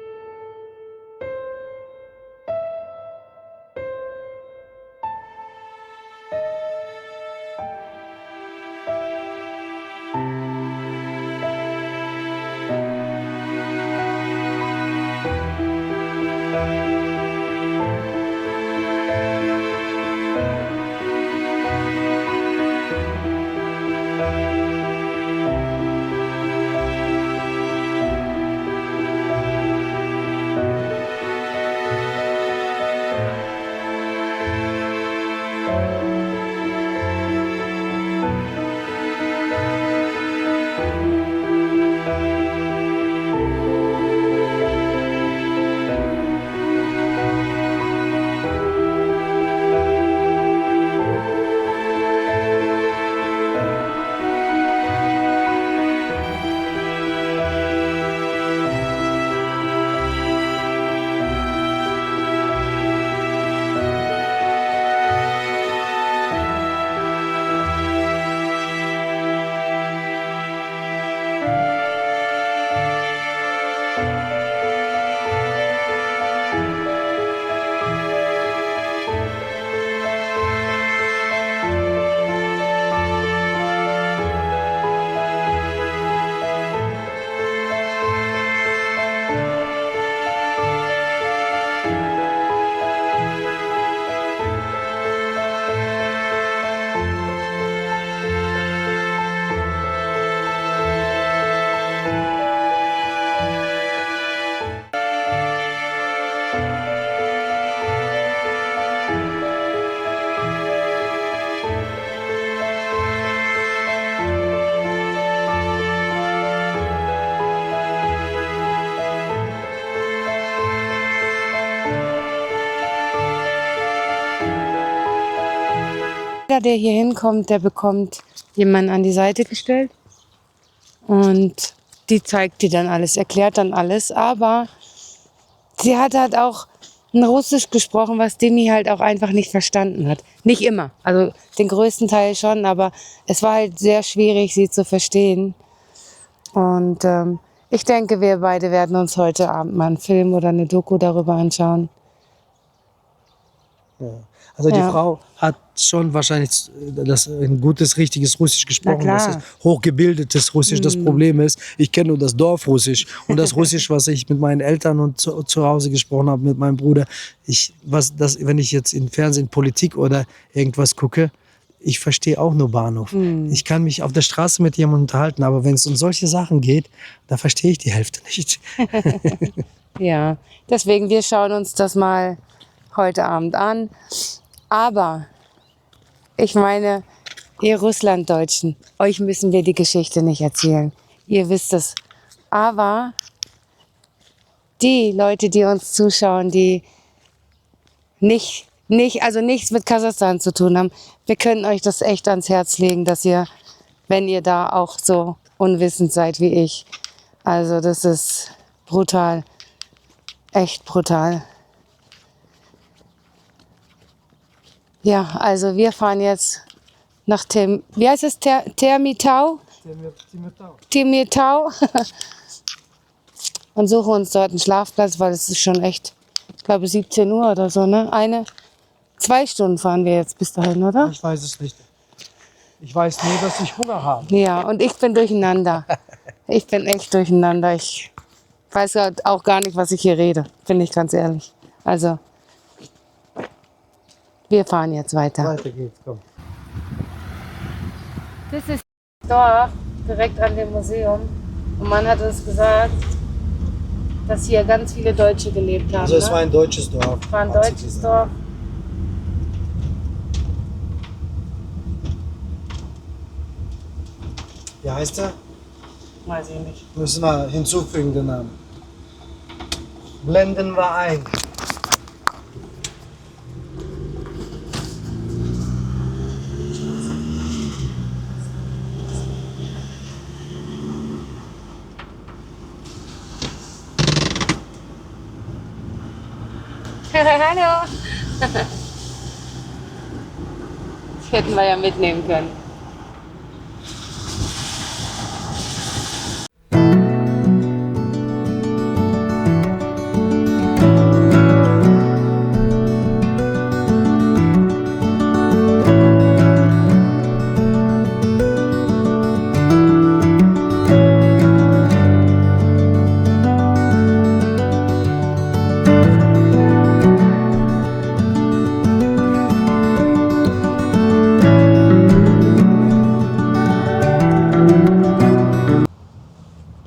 Jeder, der hier hinkommt, der bekommt jemanden an die Seite gestellt und die zeigt dir dann alles, erklärt dann alles. Aber sie hat halt auch ein Russisch gesprochen, was Demi halt auch einfach nicht verstanden hat. Nicht immer, also den größten Teil schon, aber es war halt sehr schwierig, sie zu verstehen. Und ich denke, wir beide werden uns heute Abend mal einen Film oder eine Doku darüber anschauen. Ja. Also die Ja. Frau hat schon wahrscheinlich ein gutes, richtiges Russisch gesprochen. klar. Das ist hochgebildetes Russisch. Das Problem ist, ich kenne nur das Dorfrussisch und das Russisch, was ich mit meinen Eltern und zu Hause gesprochen habe, mit meinem Bruder. Wenn ich jetzt im Fernsehen Politik oder irgendwas gucke, ich verstehe auch nur Bahnhof. Ich kann mich auf der Straße mit jemandem unterhalten, aber wenn es um solche Sachen geht, da verstehe ich die Hälfte nicht. Ja, deswegen, wir schauen uns das mal heute Abend an. Aber ich meine, ihr Russlanddeutschen, euch müssen wir die Geschichte nicht erzählen. Ihr wisst es. Aber die Leute, die uns zuschauen, die also nichts mit Kasachstan zu tun haben, wir können euch das echt ans Herz legen, dass ihr, wenn ihr da auch so unwissend seid wie ich, also das ist brutal, echt brutal. Ja, also wir fahren jetzt nach wie heißt es? Temirtau und suchen uns dort einen Schlafplatz, weil es ist schon echt, ich glaube 17 Uhr oder so, ne? 2 Stunden fahren wir jetzt bis dahin, oder? Ich weiß es nicht. Ich weiß nur, dass ich Hunger habe. Ja, und ich bin durcheinander. Ich bin echt durcheinander. Ich weiß auch gar nicht, was ich hier rede, bin ich ganz ehrlich. Also, wir fahren jetzt weiter. Weiter geht's, komm. Das ist das Dorf direkt an dem Museum. Und man hat uns gesagt, dass hier ganz viele Deutsche gelebt haben. Also es ne? war ein deutsches Dorf. War ein deutsches Dorf. Wie heißt er? Weiß ich nicht. Müssen wir hinzufügen, den Namen. Blenden wir ein. Hallo. Das hätten wir ja mitnehmen können.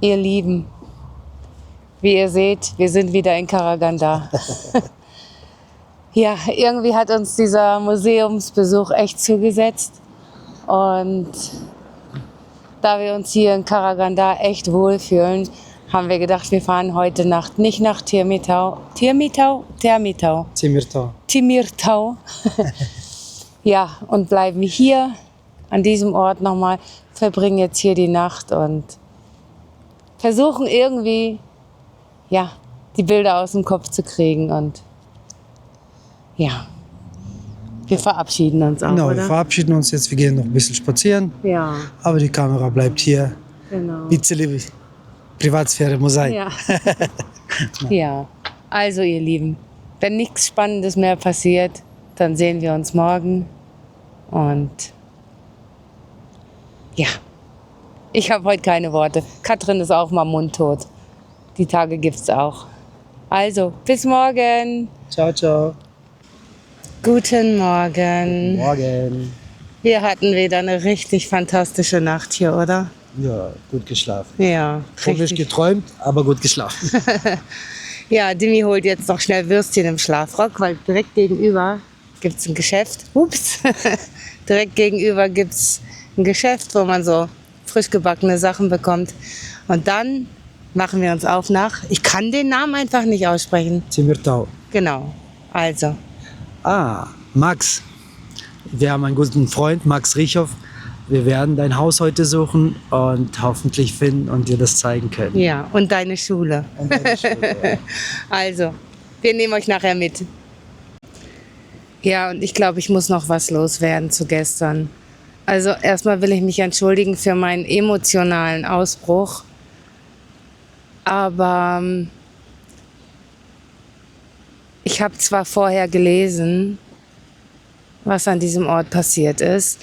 Ihr Lieben, wie ihr seht, wir sind wieder in Karaganda. Ja, irgendwie hat uns dieser Museumsbesuch echt zugesetzt. Und da wir uns hier in Karaganda echt wohlfühlen, haben wir gedacht, wir fahren heute Nacht nicht nach Temirtau. Temirtau. Ja, und bleiben hier an diesem Ort nochmal, verbringen jetzt hier die Nacht und versuchen irgendwie, ja, die Bilder aus dem Kopf zu kriegen und ja, wir verabschieden uns auch, Genau, wir oder? verabschieden uns jetzt. Wir gehen noch ein bisschen spazieren. Ja, Aber die Kamera bleibt hier. genau. Bisschen Privatsphäre muss sein. Ja. Ja, also ihr Lieben, wenn nichts Spannendes mehr passiert, dann sehen wir uns morgen und ja. Ich habe heute keine Worte. Katrin ist auch mal mundtot. Die Tage gibt's auch. Also, bis morgen. Ciao, ciao. Guten Morgen. Morgen. Wir hatten wieder eine richtig fantastische Nacht hier, oder? Ja, gut geschlafen. Ja, Komisch richtig. geträumt, aber gut geschlafen. Ja, Dimi holt jetzt noch schnell Würstchen im Schlafrock, weil direkt gegenüber gibt's ein Geschäft. Ups. Direkt gegenüber gibt's ein Geschäft, wo man so frisch gebackene Sachen bekommt. Und dann machen wir uns auf nach, ich kann den Namen einfach nicht aussprechen. Temirtau. Genau, also. Max. Wir haben einen guten Freund, Max Richow. Wir werden dein Haus heute suchen und hoffentlich finden und dir das zeigen können. Ja, und deine Schule. Und deine Schule, ja. Also, wir nehmen euch nachher mit. Ja, und ich glaube, ich muss noch was loswerden zu gestern. Also erstmal will ich mich entschuldigen für meinen emotionalen Ausbruch. Aber ich habe zwar vorher gelesen, was an diesem Ort passiert ist.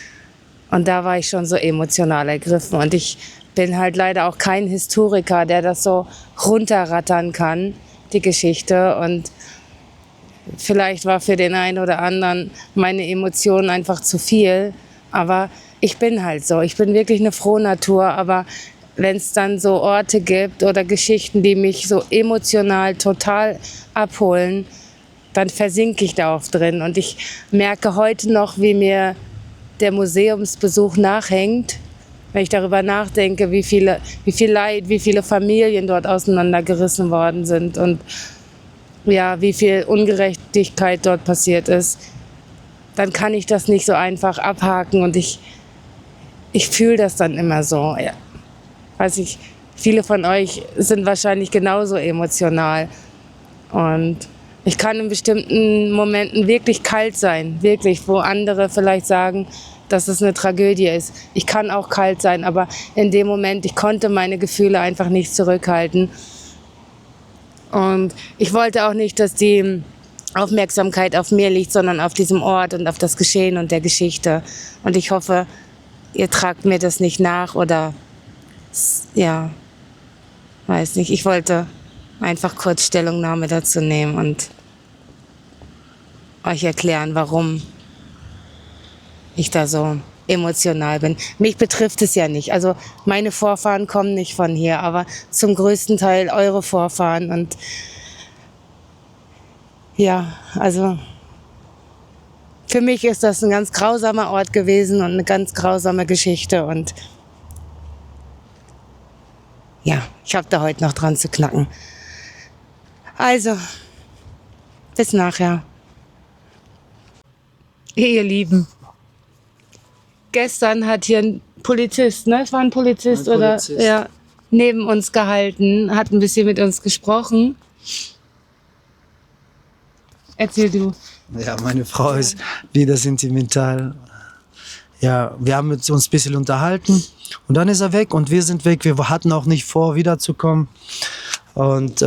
Und da war ich schon so emotional ergriffen. Und ich bin halt leider auch kein Historiker, der das so runterrattern kann, die Geschichte. Und vielleicht war für den einen oder anderen meine Emotionen einfach zu viel. Aber ich bin halt so. Ich bin wirklich eine Frohnatur. Aber wenn es dann so Orte gibt oder Geschichten, die mich so emotional total abholen, dann versinke ich da oft drin. Und ich merke heute noch, wie mir der Museumsbesuch nachhängt, wenn ich darüber nachdenke, wie viel Leid, wie viele Familien dort auseinandergerissen worden sind und ja, wie viel Ungerechtigkeit dort passiert ist. Dann kann ich das nicht so einfach abhaken und ich fühle das dann immer so. Ja. Viele von euch sind wahrscheinlich genauso emotional und ich kann in bestimmten Momenten wirklich kalt sein, wirklich, wo andere vielleicht sagen, dass es eine Tragödie ist. Ich kann auch kalt sein, aber in dem Moment, ich konnte meine Gefühle einfach nicht zurückhalten. Und ich wollte auch nicht, dass die Aufmerksamkeit auf mir liegt, sondern auf diesem Ort und auf das Geschehen und der Geschichte. Und ich hoffe, ihr tragt mir das nicht nach oder, ja, weiß nicht. Ich wollte einfach kurz Stellungnahme dazu nehmen und euch erklären, warum ich da so emotional bin. Mich betrifft es ja nicht. Also meine Vorfahren kommen nicht von hier, aber zum größten Teil eure Vorfahren. Und ja, also für mich ist das ein ganz grausamer Ort gewesen und eine ganz grausame Geschichte. Und ja, ich habe da heute noch dran zu knacken. Also, bis nachher. Ihr Lieben, gestern hat hier ein Polizist, ne? Es war ein Polizist, oder? Ja, neben uns gehalten, hat ein bisschen mit uns gesprochen. Erzähl du. Ja, meine Frau ist wieder sentimental. Ja, wir haben uns ein bisschen unterhalten und dann ist er weg und wir sind weg. Wir hatten auch nicht vor, wiederzukommen. Und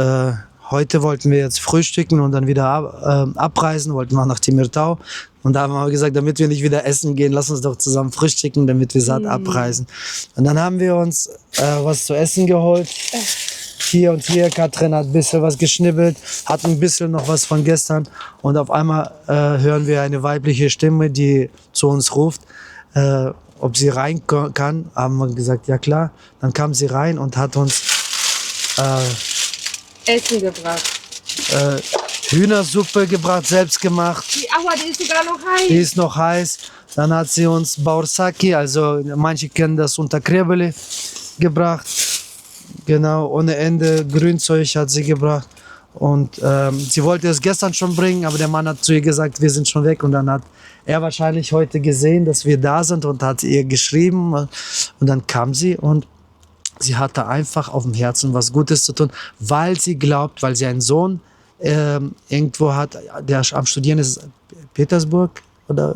heute wollten wir jetzt frühstücken und dann wieder abreisen, wollten wir nach Temirtau. Und da haben wir gesagt, damit wir nicht wieder essen gehen, lass uns doch zusammen frühstücken, damit wir satt abreisen. Und dann haben wir uns was zu essen geholt. Hier und hier, Katrin hat ein bisschen was geschnibbelt, hat ein bisschen noch was von gestern. Und auf einmal hören wir eine weibliche Stimme, die zu uns ruft, ob sie rein kann. Haben wir gesagt, ja klar. Dann kam sie rein und hat uns Essen gebracht. Hühnersuppe gebracht, selbst gemacht. Aua, die ist sogar noch heiß. Die ist noch heiß. Dann hat sie uns Baursaki, also manche kennen das unter Krebeli, gebracht. Genau, ohne Ende. Grünzeug hat sie gebracht. Und sie wollte es gestern schon bringen, aber der Mann hat zu ihr gesagt, wir sind schon weg. Und dann hat er wahrscheinlich heute gesehen, dass wir da sind und hat ihr geschrieben. Und dann kam sie und sie hatte einfach auf dem Herzen was Gutes zu tun, weil sie glaubt, weil sie einen Sohn irgendwo hat, der am Studieren ist, Petersburg oder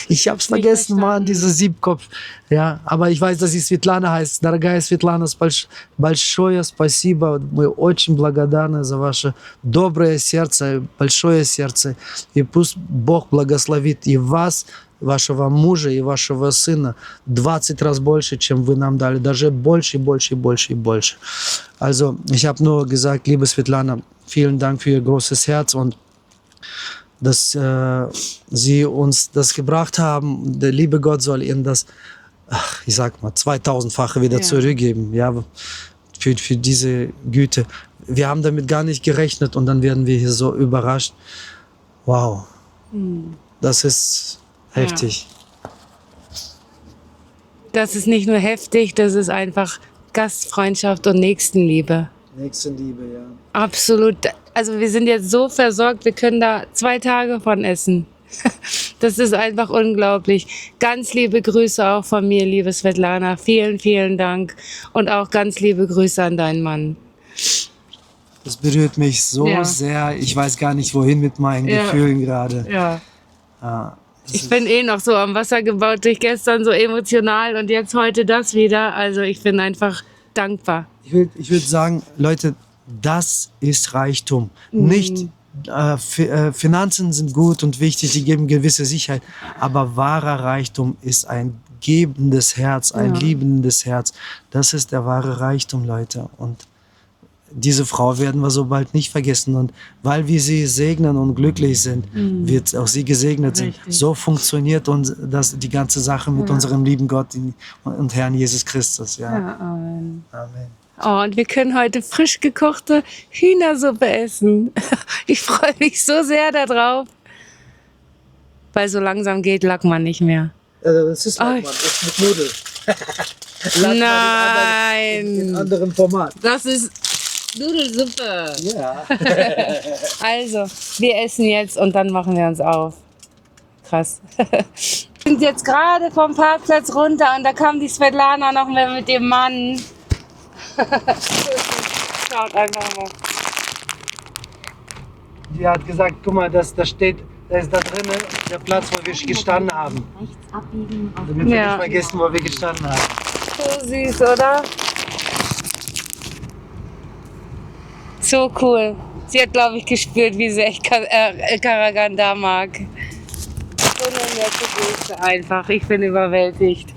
ich hab's vergessen, Mann, diese Siebkopf. Ja, aber ich weiß, dass sie Svetlana heißt. Дорогая Светлана, большое спасибо. Мы очень благодарны за ваше доброе сердце, большое сердце. И пусть Бог благословит и вас, вашего мужа и вашего сына 20 раз больше, чем вы нам дали. Даже больше, больше, больше, больше. Also, ich habe nur gesagt, liebe Svetlana, vielen Dank für Ihr großes Herz und dass Sie uns das gebracht haben. Der liebe Gott soll Ihnen das, ich sag mal, 2000-fache wieder zurückgeben. Ja, für diese Güte. Wir haben damit gar nicht gerechnet und dann werden wir hier so überrascht. Wow, das ist heftig. Das ist nicht nur heftig, das ist einfach Gastfreundschaft und Nächstenliebe. Nächstenliebe, ja. Absolut. Also wir sind jetzt so versorgt, wir können da 2 Tage von essen. Das ist einfach unglaublich. Ganz liebe Grüße auch von mir, liebe Svetlana. Vielen, vielen Dank. Und auch ganz liebe Grüße an deinen Mann. Das berührt mich so sehr. Ich weiß gar nicht, wohin mit meinen Gefühlen gerade. Ja. Ich bin noch so am Wasser gebaut durch gestern, so emotional und jetzt heute das wieder. Also ich bin einfach dankbar. Ich würd sagen, Leute, das ist Reichtum. Nicht Finanzen sind gut und wichtig, die geben gewisse Sicherheit. Aber wahrer Reichtum ist ein gebendes Herz, ein liebendes Herz. Das ist der wahre Reichtum, Leute. Und diese Frau werden wir so bald nicht vergessen. Und weil wir sie segnen und glücklich sind, wird auch sie gesegnet sein. So funktioniert die ganze Sache mit unserem lieben Gott und Herrn Jesus Christus. Ja. Amen. Amen. Oh, und wir können heute frisch gekochte Hühnersuppe essen. Ich freue mich so sehr darauf. Weil so langsam geht Lackmann nicht mehr. Das ist Lackmann, das ist mit Nudeln. Nein! In anderem Format. Das ist Nudelsuppe. Ja. Also, wir essen jetzt und dann machen wir uns auf. Krass. Wir sind jetzt gerade vom Parkplatz runter und da kam die Svetlana noch mehr mit dem Mann. Schaut einfach mal. Die hat gesagt, guck mal, da ist da drinnen der Platz, wo wir gestanden haben. Rechts abbiegen. Damit wir nicht vergessen, wo wir gestanden haben. So süß, oder? So cool. Sie hat, glaube ich, gespürt, wie sie echt Karaganda mag. So eine nette Geste einfach. Ich bin überwältigt.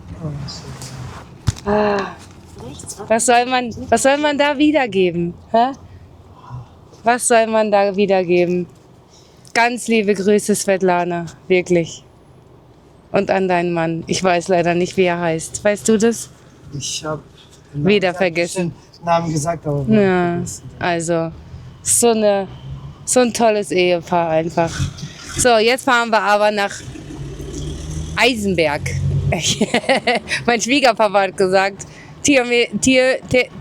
Was soll man da wiedergeben? Hä? Was soll man da wiedergeben? Ganz liebe Grüße, Svetlana. Wirklich. Und an deinen Mann. Ich weiß leider nicht, wie er heißt. Weißt du das? Ich habe Wieder vergessen. Namen gesagt, aber Ja, also so ein tolles Ehepaar einfach. So, jetzt fahren wir aber nach Eisenberg. Mein Schwiegerpapa hat gesagt,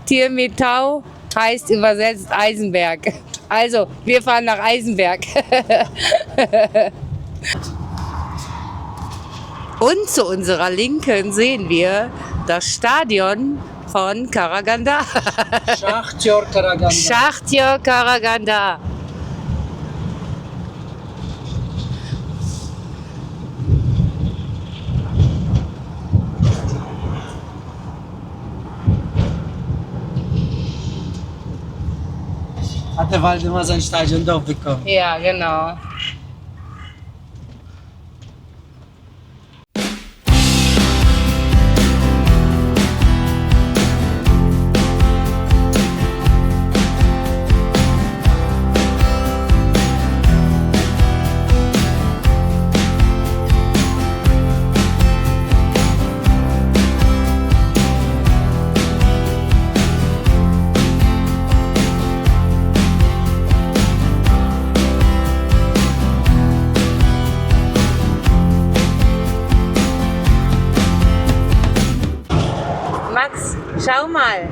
Tiermetau heißt übersetzt Eisenberg. Also, wir fahren nach Eisenberg. Und zu unserer Linken sehen wir das Stadion von Karaganda. Schachtjor Karaganda. Schachtjor Karaganda. Hat der Waldemar sein Stadion doch bekommen. Ja, genau. Max, schau mal.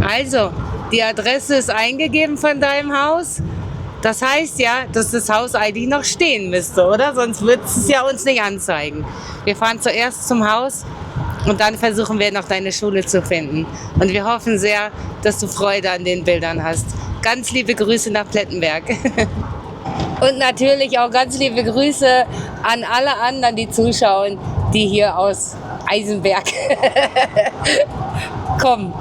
Also, die Adresse ist eingegeben von deinem Haus. Das heißt ja, dass das Haus eigentlich noch stehen müsste, oder? Sonst wird es ja uns nicht anzeigen. Wir fahren zuerst zum Haus und dann versuchen wir noch deine Schule zu finden. Und wir hoffen sehr, dass du Freude an den Bildern hast. Ganz liebe Grüße nach Plettenberg. Und natürlich auch ganz liebe Grüße an alle anderen, die zuschauen, die hier aus Eisenberg kommen.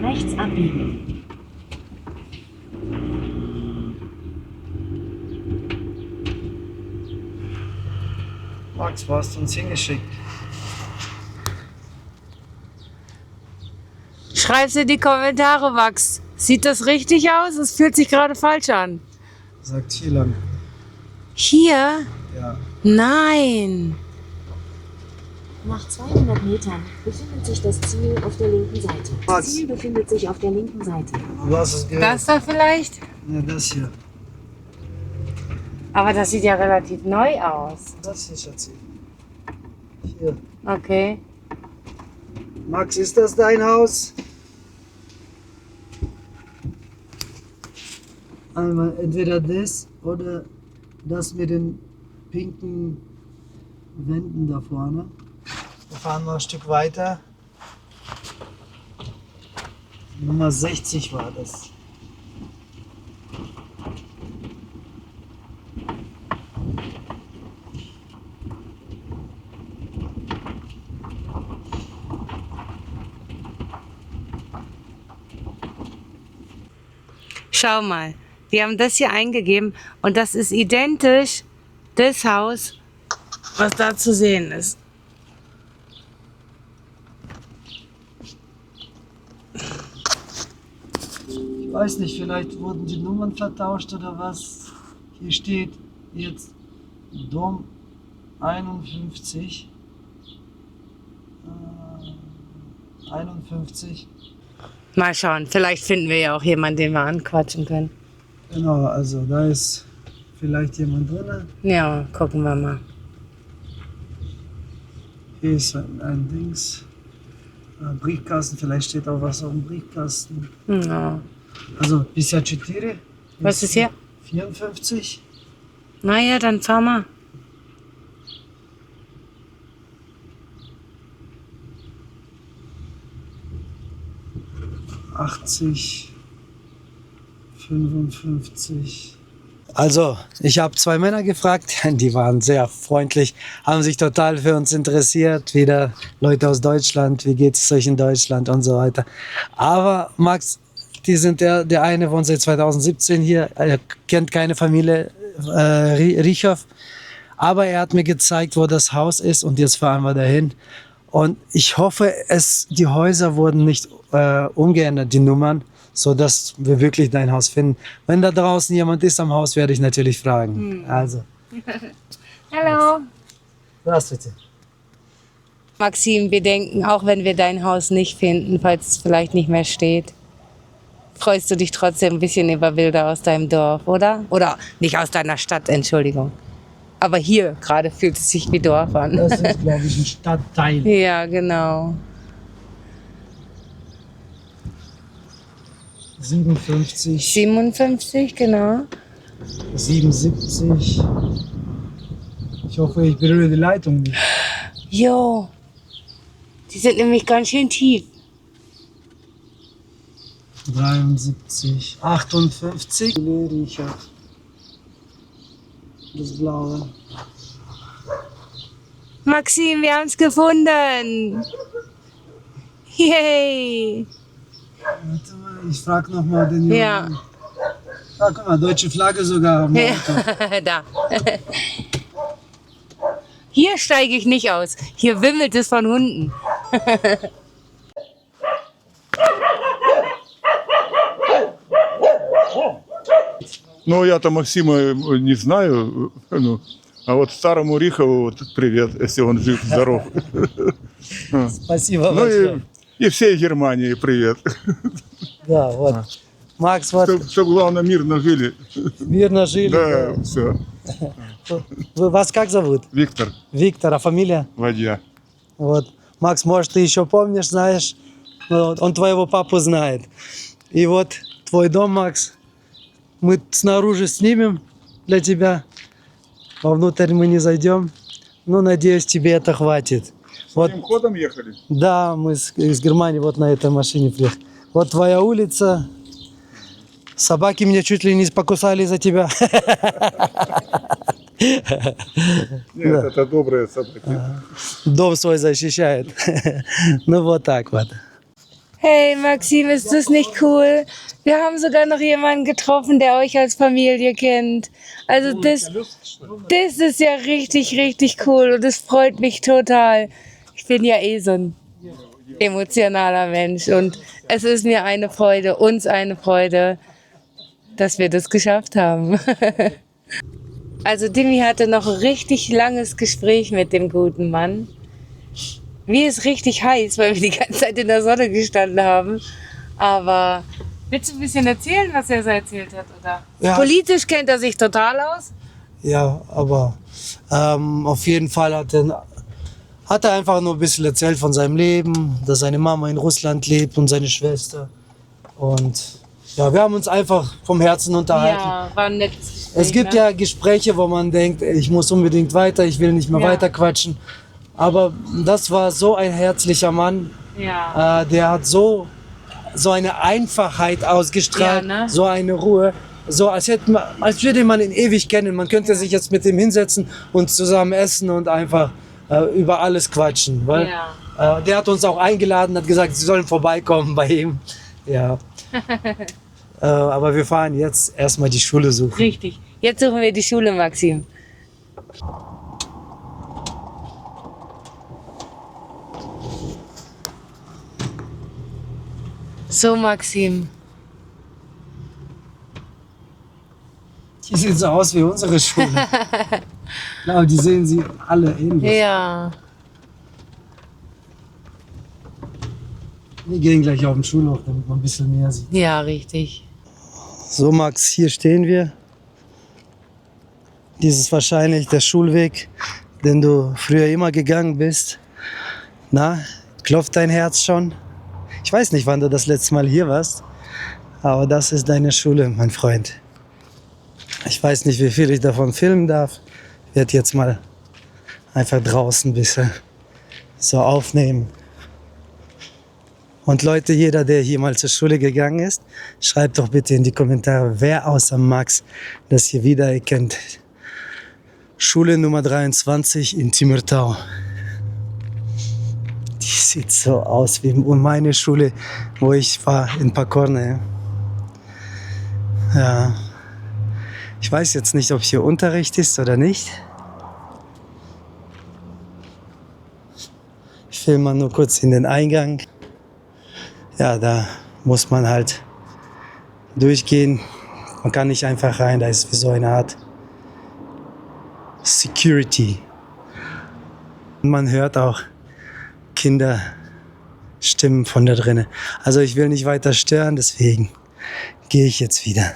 Rechts abbiegen. Max, wo hast du uns hingeschickt? Schreib's in die Kommentare, Max. Sieht das richtig aus? Es fühlt sich gerade falsch an. Sagt hier lang. Hier? Ja. Nein. Nach 200 Metern befindet sich das Ziel auf der linken Seite. Das Ziel befindet sich auf der linken Seite. Du hast es gehört. Das da vielleicht? Ja, das hier. Aber das sieht ja relativ neu aus. Das hier, Schatzi. Hier. Okay. Max, ist das dein Haus? Einmal entweder das oder das mit den pinken Wänden da vorne. Wir fahren noch ein Stück weiter. Nummer 60 war das. Schau mal, wir haben das hier eingegeben und das ist identisch das Haus, was da zu sehen ist. Ich weiß nicht, vielleicht wurden die Nummern vertauscht oder was. Hier steht jetzt Dom 51. 51. Mal schauen, vielleicht finden wir ja auch jemanden, den wir anquatschen können. Genau, also da ist vielleicht jemand drin. Ja, gucken wir mal. Hier ist ein Dings. Briefkasten, vielleicht steht auch was auf dem Briefkasten. Ja. Also bisher 4. Was ist hier? 54. Naja, dann fahr mal. »80, 55. Also, ich habe 2 Männer gefragt, die waren sehr freundlich, haben sich total für uns interessiert. Wieder Leute aus Deutschland, wie geht es euch in Deutschland und so weiter. Aber Max, die sind der eine wohnt seit 2017 hier, er kennt keine Familie Richow. Aber er hat mir gezeigt, wo das Haus ist und jetzt fahren wir dahin. Und ich hoffe, die Häuser wurden nicht umgeändert, die Nummern, sodass wir wirklich dein Haus finden. Wenn da draußen jemand ist am Haus, werde ich natürlich fragen. Also. Hallo. Здравствуйте. Maxim, wir denken, auch wenn wir dein Haus nicht finden, falls es vielleicht nicht mehr steht, freust du dich trotzdem ein bisschen über Bilder aus deinem Dorf, oder? Oder nicht aus deiner Stadt, Entschuldigung. Aber hier gerade fühlt es sich wie Dorf an. Das ist, glaube ich, ein Stadtteil. Ja, genau. 57, 57, genau. 77. Ich hoffe, ich berühre die Leitung nicht. Jo, die sind nämlich ganz schön tief. 73, 58. Richard. Das Blaue. Maxim, wir haben es gefunden. Yay. Warte mal, ich frage nochmal den Jungen. Ja. Ah, guck mal, deutsche Flagge sogar. Am Auto. Da. Hier steige ich nicht aus. Hier wimmelt es von Hunden. Ну, я-то Максима не знаю, ну, а вот старому Рихову вот привет, если он жив, здоров. Спасибо Ну большое. и всей Германии привет. Да, вот. Макс, вот Чтоб главное мирно жили. мирно жили. Да, все. Вы, вас как зовут? Виктор, Виктор, а фамилия? Вадья. Вот. Макс, может, ты еще помнишь, знаешь? Ну, он твоего папу знает. И вот твой дом, Макс, мы снаружи снимем для тебя. Вовнутрь мы не зайдем. Ну, надеюсь, тебе это хватит. Вот, Своим ходом ехали? да, мы из Германии вот на этой машине приехали. Вот твоя улица. Собаки меня чуть ли не покусали за тебя. Нет, это добрые собаки. Дом свой защищает. Ну, вот так вот. Hey Maxim, ist das nicht cool? Wir haben sogar noch jemanden getroffen, der euch als Familie kennt. Also das ist ja richtig, richtig cool und das freut mich total. Ich bin ja eh so ein emotionaler Mensch und es ist mir eine Freude, uns eine Freude, dass wir das geschafft haben. Also Dimi hatte noch ein richtig langes Gespräch mit dem guten Mann. Mir ist richtig heiß, weil wir die ganze Zeit in der Sonne gestanden haben. Aber willst du ein bisschen erzählen, was er so erzählt hat? Oder? Ja. Politisch kennt er sich total aus. Ja, aber auf jeden Fall hat er einfach nur ein bisschen erzählt von seinem Leben, dass seine Mama in Russland lebt und seine Schwester. Und ja, wir haben uns einfach vom Herzen unterhalten. Ja, war ein nettes Gespräch. Es gibt ja Gespräche, wo man denkt, ich muss unbedingt weiter, ich will nicht mehr Ja. weiter quatschen. Aber das war so ein herzlicher Mann. Ja. Der hat so eine Einfachheit ausgestrahlt, Ja, ne? so eine Ruhe. So als würde man ihn ewig kennen. Man könnte sich jetzt mit ihm hinsetzen und zusammen essen und einfach über alles quatschen. Weil der hat uns auch eingeladen, hat gesagt, sie sollen vorbeikommen bei ihm. Ja. Aber wir fahren jetzt erstmal die Schule suchen. Richtig. Jetzt suchen wir die Schule, Maxim. So, Maxim. Die sehen so aus wie unsere Schule. Aber die sehen sie alle ähnlich. Ja. Wir gehen gleich auf den Schulhof, damit man ein bisschen mehr sieht. Ja, richtig. So, Max, hier stehen wir. Dies ist wahrscheinlich der Schulweg, den du früher immer gegangen bist. Na, klopft dein Herz schon? Ich weiß nicht, wann du das letzte Mal hier warst, aber das ist deine Schule, mein Freund. Ich weiß nicht, wie viel ich davon filmen darf. Ich werde jetzt mal einfach draußen ein bisschen so aufnehmen. Und Leute, jeder, der hier mal zur Schule gegangen ist, schreibt doch bitte in die Kommentare, wer außer Max das hier wiedererkennt. Schule Nummer 23 in Timurtau. Die sieht so aus wie meine Schule, wo ich war, in Pokorne. Ja. Ich weiß jetzt nicht, ob hier Unterricht ist oder nicht. Ich filme mal nur kurz in den Eingang. Ja, da muss man halt durchgehen. Man kann nicht einfach rein, da ist wie so eine Art Security. Man hört auch Kinderstimmen von da drinnen. Also ich will nicht weiter stören, deswegen gehe ich jetzt wieder.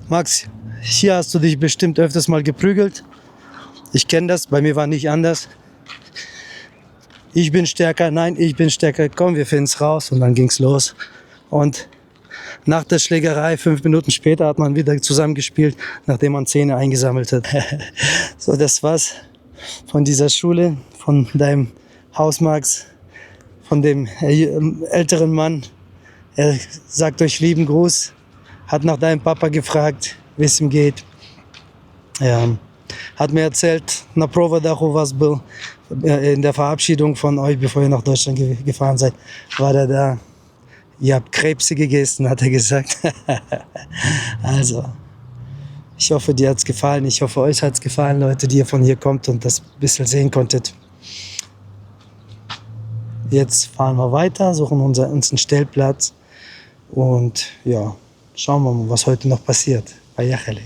Max, hier hast du dich bestimmt öfters mal geprügelt. Ich kenne das, bei mir war nicht anders. Ich bin stärker, nein, ich bin stärker, komm, wir finden es raus. Und dann ging's los. Und nach der Schlägerei, 5 Minuten später, hat man wieder zusammengespielt, nachdem man Zähne eingesammelt hat. So, das war's von dieser Schule, von deinem Haus, Max, von dem älteren Mann. Er sagt euch lieben Gruß, hat nach deinem Papa gefragt, wie es ihm geht. Ja, hat mir erzählt, na Provodachu was был, in der Verabschiedung von euch, bevor ihr nach Deutschland gefahren seid, war er da. Ihr habt Krebse gegessen, hat er gesagt. Also, ich hoffe, dir hat's gefallen. Ich hoffe, euch hat's gefallen, Leute, die ihr von hier kommt und das ein bisschen sehen konntet. Jetzt fahren wir weiter, suchen uns einen Stellplatz und ja, schauen wir mal, was heute noch passiert bei Jacheli.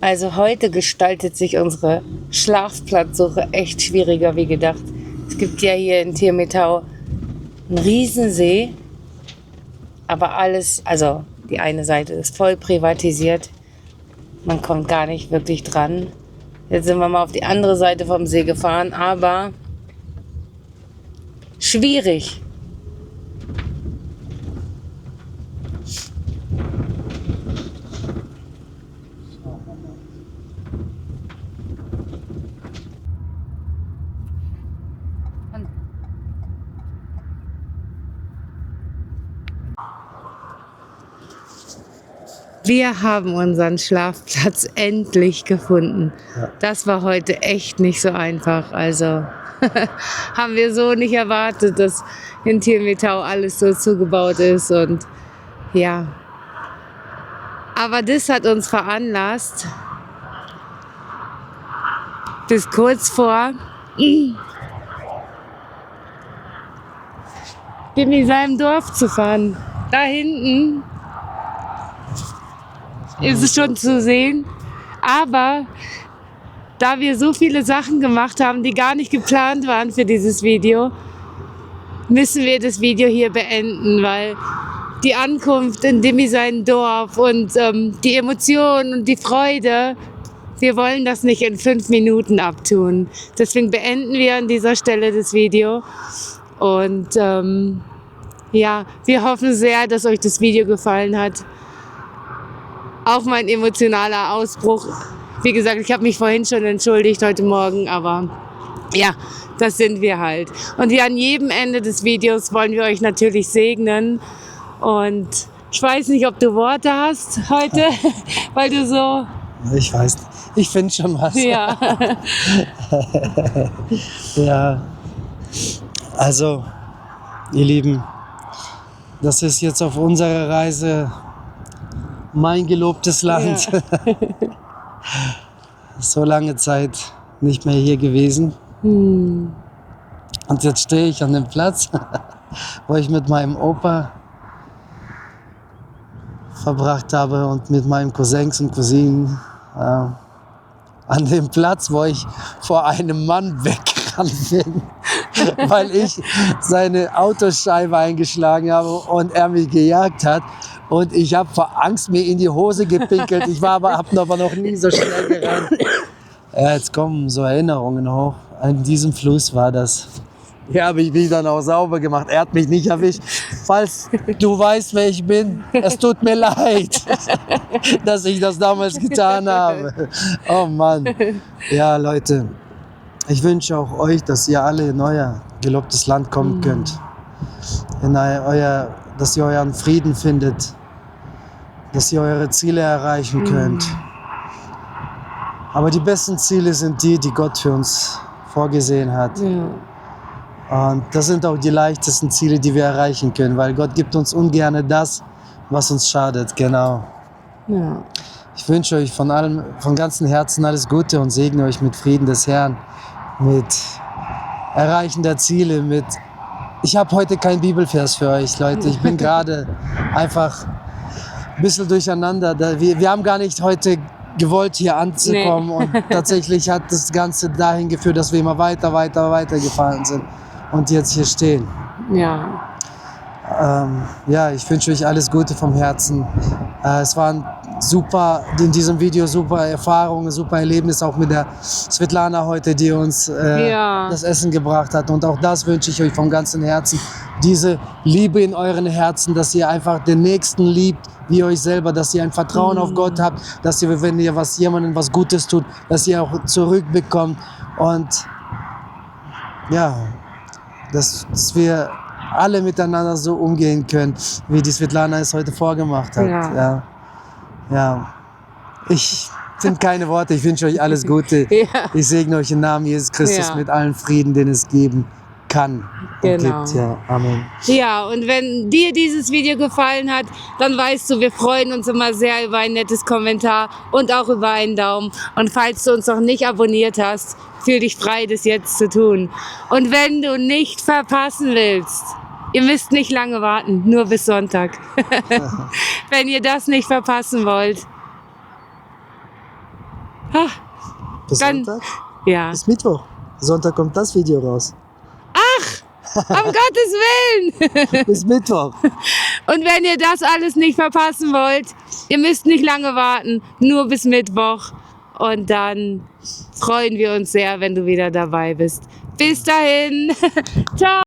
Also heute gestaltet sich unsere Schlafplatzsuche echt schwieriger wie gedacht. Es gibt ja hier in Timurtau einen Riesensee, aber alles, also die eine Seite ist voll privatisiert. Man kommt gar nicht wirklich dran. Jetzt sind wir mal auf die andere Seite vom See gefahren, aber schwierig. Wir haben unseren Schlafplatz endlich gefunden. Ja. Das war heute echt nicht so einfach. Also haben wir so nicht erwartet, dass in Timurtau alles so zugebaut ist. Und ja, aber das hat uns veranlasst, bis kurz vor in seinem Dorf zu fahren. Da hinten ist es schon zu sehen, aber da wir so viele Sachen gemacht haben, die gar nicht geplant waren für dieses Video, müssen wir das Video hier beenden, weil die Ankunft in Dimi sein Dorf und die Emotionen und die Freude, wir wollen das nicht in 5 Minuten abtun. Deswegen beenden wir an dieser Stelle das Video. Und ja, wir hoffen sehr, dass euch das Video gefallen hat. Auch mein emotionaler Ausbruch. Wie gesagt, ich habe mich vorhin schon entschuldigt heute Morgen, aber ja, das sind wir halt. Und hier an jedem Ende des Videos wollen wir euch natürlich segnen. Und ich weiß nicht, ob du Worte hast heute, weil du so... Ich weiß nicht. Ich finde schon was. Ja. Ja. Also, ihr Lieben, das ist jetzt auf unserer Reise mein gelobtes Land. Ja. So lange Zeit nicht mehr hier gewesen. Und jetzt stehe ich an dem Platz, wo ich mit meinem Opa verbracht habe und mit meinen Cousins und Cousinen. An dem Platz, wo ich vor einem Mann weggerannt bin, weil ich seine Autoscheibe eingeschlagen habe und er mich gejagt hat. Und ich habe vor Angst mir in die Hose gepinkelt. Ich habe aber noch nie so schnell gerannt. Ja, jetzt kommen so Erinnerungen hoch. An diesem Fluss war das. Hier habe ich mich dann auch sauber gemacht. Er hat mich nicht erwischt. Falls du weißt, wer ich bin, es tut mir leid, dass ich das damals getan habe. Oh Mann. Ja, Leute, ich wünsche auch euch, dass ihr alle in euer gelobtes Land kommen könnt. Dass ihr euren Frieden findet. Dass ihr eure Ziele erreichen könnt. Aber die besten Ziele sind die Gott für uns vorgesehen hat. Ja. Und das sind auch die leichtesten Ziele, die wir erreichen können, weil Gott gibt uns ungern das, was uns schadet. Genau. Ja. Ich wünsche euch von ganzem Herzen alles Gute und segne euch mit Frieden des Herrn, mit Erreichen der Ziele, Ich habe heute keinen Bibelvers für euch, Leute. Ich bin gerade einfach ein bisschen durcheinander. Wir haben gar nicht heute gewollt, hier anzukommen. Und tatsächlich hat das Ganze dahin geführt, dass wir immer weiter gefahren sind und jetzt hier stehen. Ja. Ja, ich wünsche euch alles Gute vom Herzen. Es waren in diesem Video super Erfahrungen, super Erlebnis, auch mit der Svetlana heute, die uns das Essen gebracht hat. Und auch das wünsche ich euch vom ganzen Herzen. Diese Liebe in euren Herzen, dass ihr einfach den Nächsten liebt, wie euch selber, dass ihr ein Vertrauen auf Gott habt, dass ihr, wenn ihr jemandem was Gutes tut, dass ihr auch zurückbekommt. Und ja, dass wir alle miteinander so umgehen können, wie die Svetlana es heute vorgemacht hat. Ja. Ich finde keine Worte, ich wünsche euch alles Gute. Ja. Ich segne euch im Namen Jesus Christus mit allen Frieden, den es geben kann und gibt. Ja, Amen. Ja, und wenn dir dieses Video gefallen hat, dann weißt du, wir freuen uns immer sehr über ein nettes Kommentar und auch über einen Daumen. Und falls du uns noch nicht abonniert hast, fühl dich frei, das jetzt zu tun. Und wenn du nicht verpassen willst, ihr müsst nicht lange warten, nur bis Sonntag. Wenn ihr das nicht verpassen wollt. Bis Sonntag? Ja. Bis Mittwoch. Sonntag kommt das Video raus. Um Gottes Willen! Bis Mittwoch. Und wenn ihr das alles nicht verpassen wollt, ihr müsst nicht lange warten, nur bis Mittwoch. Und dann freuen wir uns sehr, wenn du wieder dabei bist. Bis dahin. Ciao.